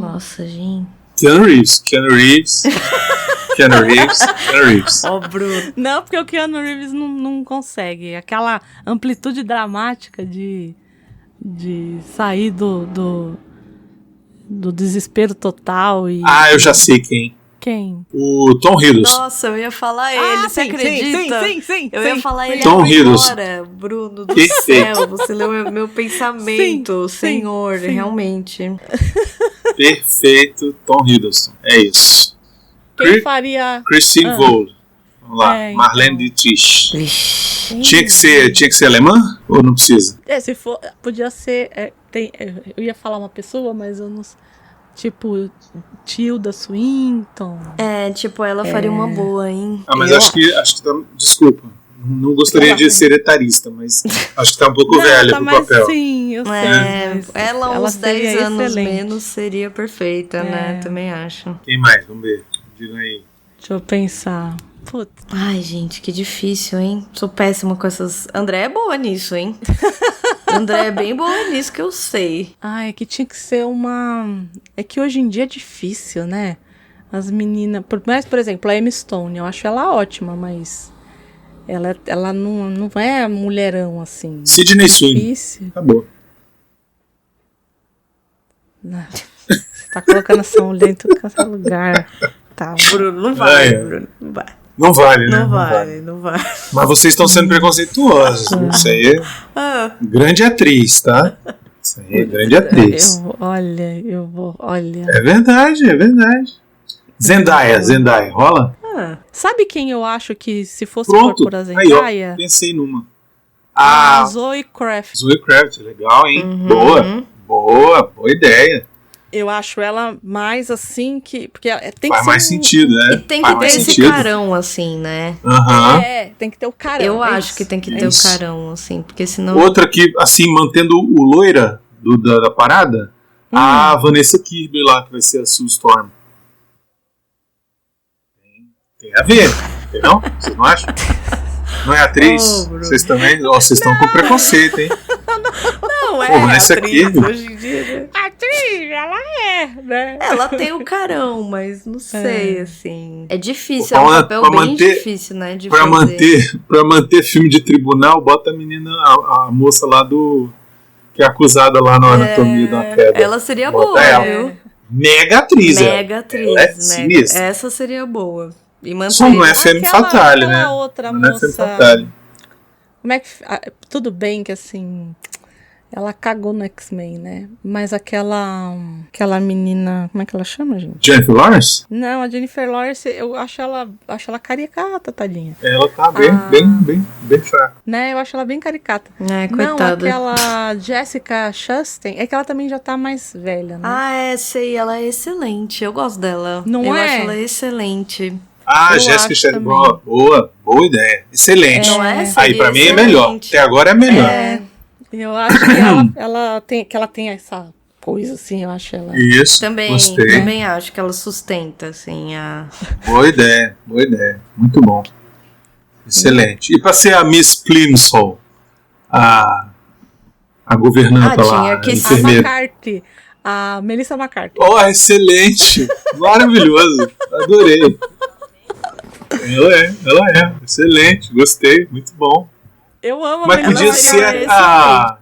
Nossa, gente. Keanu Reeves. Bruno. Não, porque o Keanu Reeves não consegue. Aquela amplitude dramática de sair do desespero total e... Eu já sei quem. Quem? O Tom Hiddleston. Nossa, eu ia falar ele, você acredita? Sim. Eu ia falar ele Tom agora, Hiddleston. Bruno do Perfeito. céu. Você leu meu pensamento, Sim, senhor, sim. realmente. Perfeito, Tom Hiddleston. É isso. Quem faria... Christine Vole. Vamos lá. Marlene Dietrich. Tinha que ser alemã? Ou não precisa? Se for... Podia ser... eu ia falar uma pessoa, mas eu não... Tipo, Tilda Swinton. Ela faria uma boa, hein? Mas acho que tá... Desculpa. Não gostaria de ser etarista, mas acho que tá um pouco velha pro papel. Sim, eu sei. Ela uns 10 anos excelente. menos seria perfeita, né? Também acho. Quem mais? Vamos ver. Diga aí. Deixa eu pensar. Putz. Ai, gente, que difícil, hein? Sou péssima com essas... André é boa nisso, hein? André é bem boa nisso, que eu sei. É que tinha que ser uma... É que hoje em dia é difícil, né? As meninas... Mas, por exemplo, a Emma Stone, eu acho ela ótima, mas... Ela não é mulherão, assim. Sidney Sweeney. Difícil. Acabou. Você tá colocando essa mulher em tudo quanto é lugar. Tá, Bruno, não vai, Bruno, não vai. Não vale, né? Não vale. Mas vocês estão sendo preconceituosos. Isso aí é grande atriz, tá? Isso aí é grande atriz. Olha. É verdade. Zendaya, rola? Sabe quem eu acho que se fosse Pronto. por a Zendaya? Pensei numa. A Zoe Kravitz. Zoe Kravitz, legal, hein? Boa ideia. Eu acho ela mais assim que... Porque tem Faz que mais sentido, né? E tem que ter esse carão, assim, né? Tem que ter o carão. Eu acho que tem que ter o carão, assim, porque senão... Outra que, assim, mantendo o loira da parada, a Vanessa Kirby lá, que vai ser a Sue Storm. Tem a ver, entendeu? Vocês não acham? Não é atriz? Vocês também? Vocês estão com preconceito, hein? Não Vanessa atriz Kirby. hoje em dia, né? Atriz, ela né? Ela tem o carão, mas não sei, assim... É difícil, Pra é um papel bem manter- difícil, né, de Pra fazer. manter filme de tribunal, bota a menina, a moça lá que é acusada lá na Anatomia da Queda. Ela seria Bota boa, ela. viu? Mega atriz, Mega atriz, ela é mega. sinistra. Essa seria boa. E manter... Só não é Femme Fatale, né? Aquela outra Não é Femme moça... Fatale. Como é que... Tudo bem que, assim... Ela cagou no X-Men, né? Mas aquela menina... Como é que ela chama, gente? Jennifer Lawrence? Não, a Jennifer Lawrence, eu acho ela caricata, tadinha. Ela tá bem fraca. Né? Eu acho ela bem caricata. coitada. Não, aquela Jessica Chastain, é que ela também já tá mais velha, né? Sei, ela é excelente. Eu gosto dela. Não eu é? acho ela excelente. Eu Jéssica acho Chastain, também. boa ideia. Excelente. Não é? Aí, Seria pra mim, é excelente. melhor. Até agora é melhor. Eu acho que ela tem essa coisa, assim, eu acho ela... Isso, Também gostei. acho que ela sustenta, assim, a... Boa ideia. Muito bom. Excelente. E pra ser a Miss Plimsoll, a governanta lá, tinha a que ser A enfermeira. McCarthy, a Melissa McCarthy. Excelente. Maravilhoso. Adorei. Ela é. Excelente. Gostei. Muito bom. Eu amo a Mas Melissa podia ser McCarthy.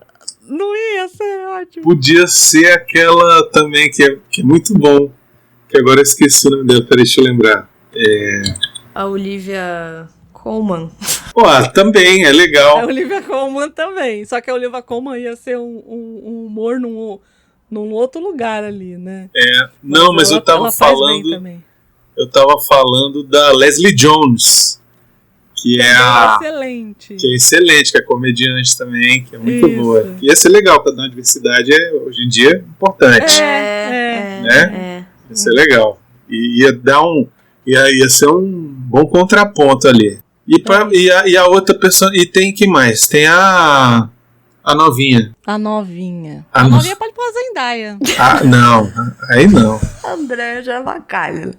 Não ia ser ótimo. Podia ser aquela também que é muito bom. Que agora eu esqueci o nome dela. Peraí, deixa eu lembrar. A Olivia Colman. Também é legal. A Olivia Colman também. Só que a Olivia Colman ia ser um humor num outro lugar ali, né? Não, mas eu tava ela faz bem falando. também. Eu tava falando da Leslie Jones. que excelente. Que é excelente, que é comediante também, que é muito boa. Ia ser legal pra dar uma diversidade, hoje em dia, importante. Né? Ia ser legal. E ia ser um bom contraponto ali. E a outra pessoa. E tem que mais? Tem a novinha. A novinha pode pôr a Zendaya. Não. Aí não. André já avacalha.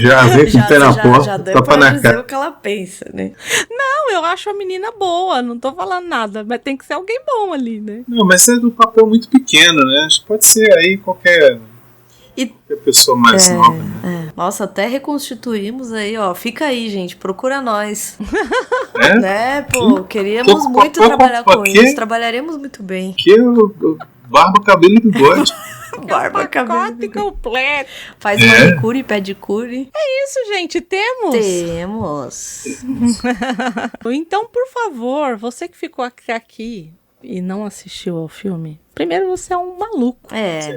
Já vê com o pé na porta. Já deu pra dizer o que ela pensa, né? Não, eu acho a menina boa. Não tô falando nada. Mas tem que ser alguém bom ali, né? Não, mas é do papel muito pequeno, né? Acho que pode ser aí qualquer pessoa mais nova, né? Nossa, até reconstituímos aí, ó. Fica aí, gente. Procura nós. Né, pô? Queríamos muito trabalhar com isso. Trabalharemos muito bem. Barba, cabelo e bigode. Barba, cabelo e completo. Faz manicure e pedicure. É isso, gente. Temos. Então, por favor, você que ficou aqui e não assistiu ao filme, primeiro você é um maluco.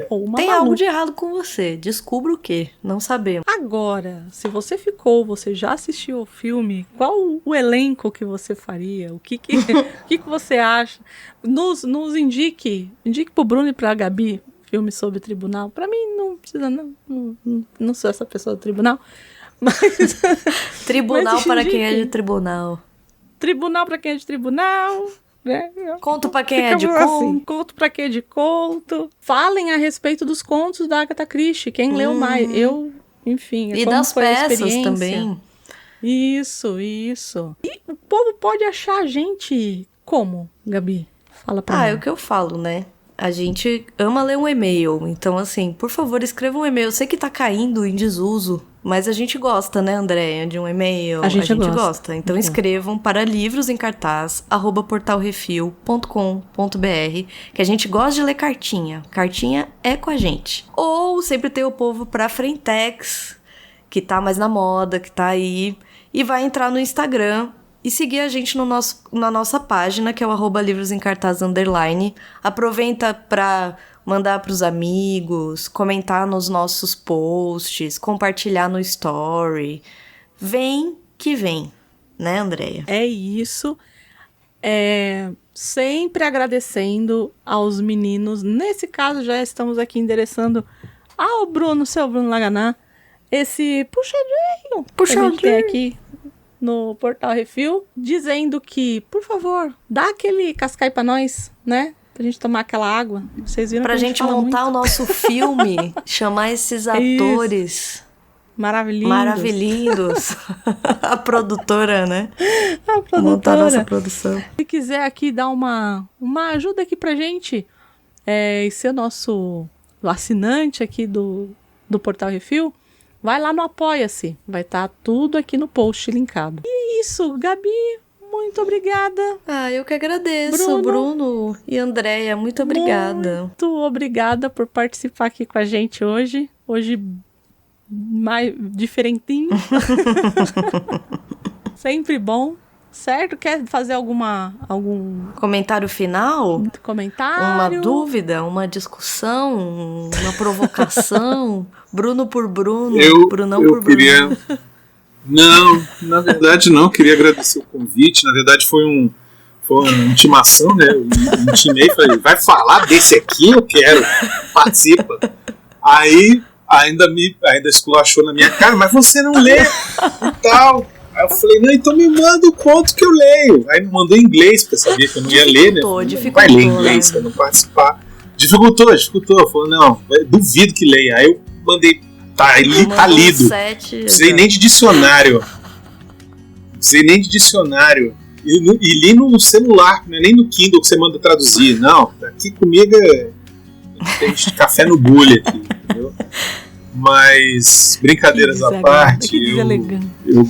Ou uma tem maluca. algo de errado com você. Descubra o quê? Não sabemos. Agora, se você você já assistiu ao filme, qual o elenco que você faria? O que você acha? Nos indique pro Bruno e pra Gabi filme sobre tribunal. Pra mim não precisa, não sou essa pessoa do tribunal. Mas tribunal para quem é de tribunal. Tribunal para quem é de tribunal. Né? Conto pra quem é de conto. Conto pra quem é de conto. Falem a respeito dos contos da Agatha Christie. Quem leu mais? Enfim. E das peças também. Isso. E o povo pode achar a gente como, Gabi? Fala pra mim. É o que eu falo, né? A gente ama ler um e-mail. Então, assim, por favor, escreva um e-mail. Eu sei que tá caindo em desuso, mas a gente gosta, né, Andréia, de um e-mail. A gente gosta. Então, escrevam para livrosencartaz@portalrefil.com.br, que a gente gosta de ler cartinha. Cartinha é com a gente. Ou sempre tem o povo pra Frentex, que tá mais na moda, que tá aí, e vai entrar no Instagram e seguir a gente na nossa página, que é o @livrosencartaz_. Aproveita para mandar pros amigos, comentar nos nossos posts, compartilhar no story. Vem que vem, né, Andréia? É isso. Sempre agradecendo aos meninos. Nesse caso, já estamos aqui endereçando ao seu Bruno Laganá, esse puxadinho que a gente tem aqui no Portal Refil, dizendo que, por favor, dá aquele cascai pra nós, né? Pra gente tomar aquela água. Vocês viram pra gente montar muito. O nosso filme, chamar esses atores maravilhindos. A produtora, né? A produtora. Montar nossa produção. Se quiser aqui dar uma ajuda aqui pra gente, e ser nosso assinante aqui do Portal Refil, vai lá no Apoia-se. Vai estar tudo aqui no post linkado. E é isso, Gabi, muito obrigada. Eu que agradeço, Bruno e Andréia, muito obrigada. Muito obrigada por participar aqui com a gente hoje. Hoje mais diferentinho. Sempre bom. Certo? Quer fazer algum comentário final? Comentário? Uma dúvida? Uma discussão? Uma provocação? Bruno por Bruno? Brunão por queria... Bruno? Não, na verdade não. Queria agradecer o convite. Na verdade foi uma intimação, né? Eu intimei, falei, vai falar desse aqui? Eu quero. Participa. Aí ainda esculachou na minha cara, mas você não lê e tal. Aí eu falei, não, então me manda o conto que eu leio. Aí me mandou em inglês, porque eu sabia que eu não ia ler, né? Dificultou, vai ler inglês pra não participar. Dificultou. Falou, não, duvido que leia. Aí eu mandei, tá lido. Não precisei nem de dicionário. E li no celular, não é nem no Kindle que você manda traduzir. Não, aqui comigo tem café no bule aqui, entendeu? Mas, brincadeiras à parte, eu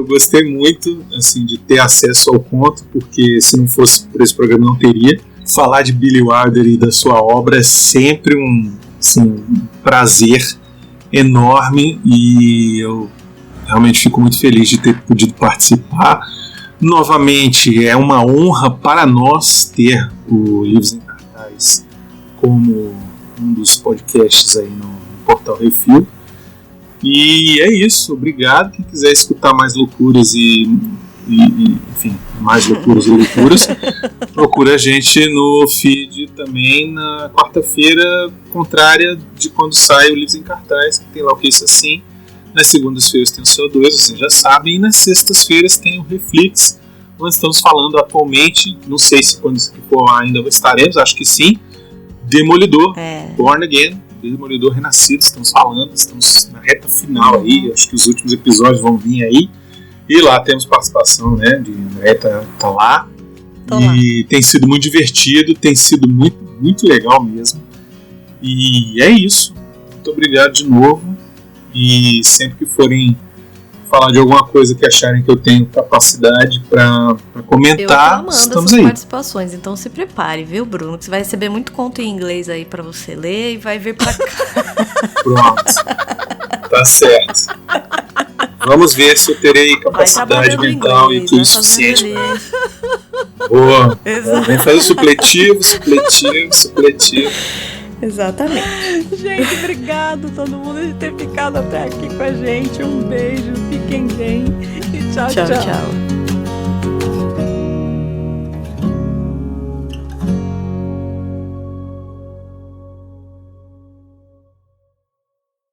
gostei muito assim, de ter acesso ao conto, porque se não fosse por esse programa não teria. Falar de Billy Wilder e da sua obra é sempre um prazer enorme, e eu realmente fico muito feliz de ter podido participar. Novamente, é uma honra para nós ter o Livros em Cartaz como um dos podcasts aí no Portal Refil. E é isso, obrigado. Quem quiser escutar mais loucuras enfim, mais loucuras e leituras, procura a gente no feed também na quarta-feira, contrária de quando sai o Livros em Cartaz, que tem lá o Que Isso Assim. Nas segundas-feiras tem o CO2, vocês já sabem, e nas sextas-feiras tem o Reflex, onde estamos falando atualmente, não sei se quando isso for ainda estaremos, acho que sim, Demolidor, Born Again, Demolidor Renascido, estamos na reta final aí, acho que os últimos episódios vão vir aí, e lá temos participação, né, de André tá lá, tem sido muito divertido, tem sido muito, muito legal mesmo, e é isso, muito obrigado de novo, e sempre que forem falar de alguma coisa que acharem que eu tenho capacidade para comentar, estamos aí. Participações, então se prepare, viu, Bruno? Que você vai receber muito conto em inglês aí para você ler e vai vir para cá. Pronto, tá certo. Vamos ver se eu terei capacidade mental e tudo suficiente. Boa, vem fazer supletivo. Exatamente. Gente, obrigado todo mundo de ter ficado até aqui com a gente. Um beijo, fiquem bem e tchau.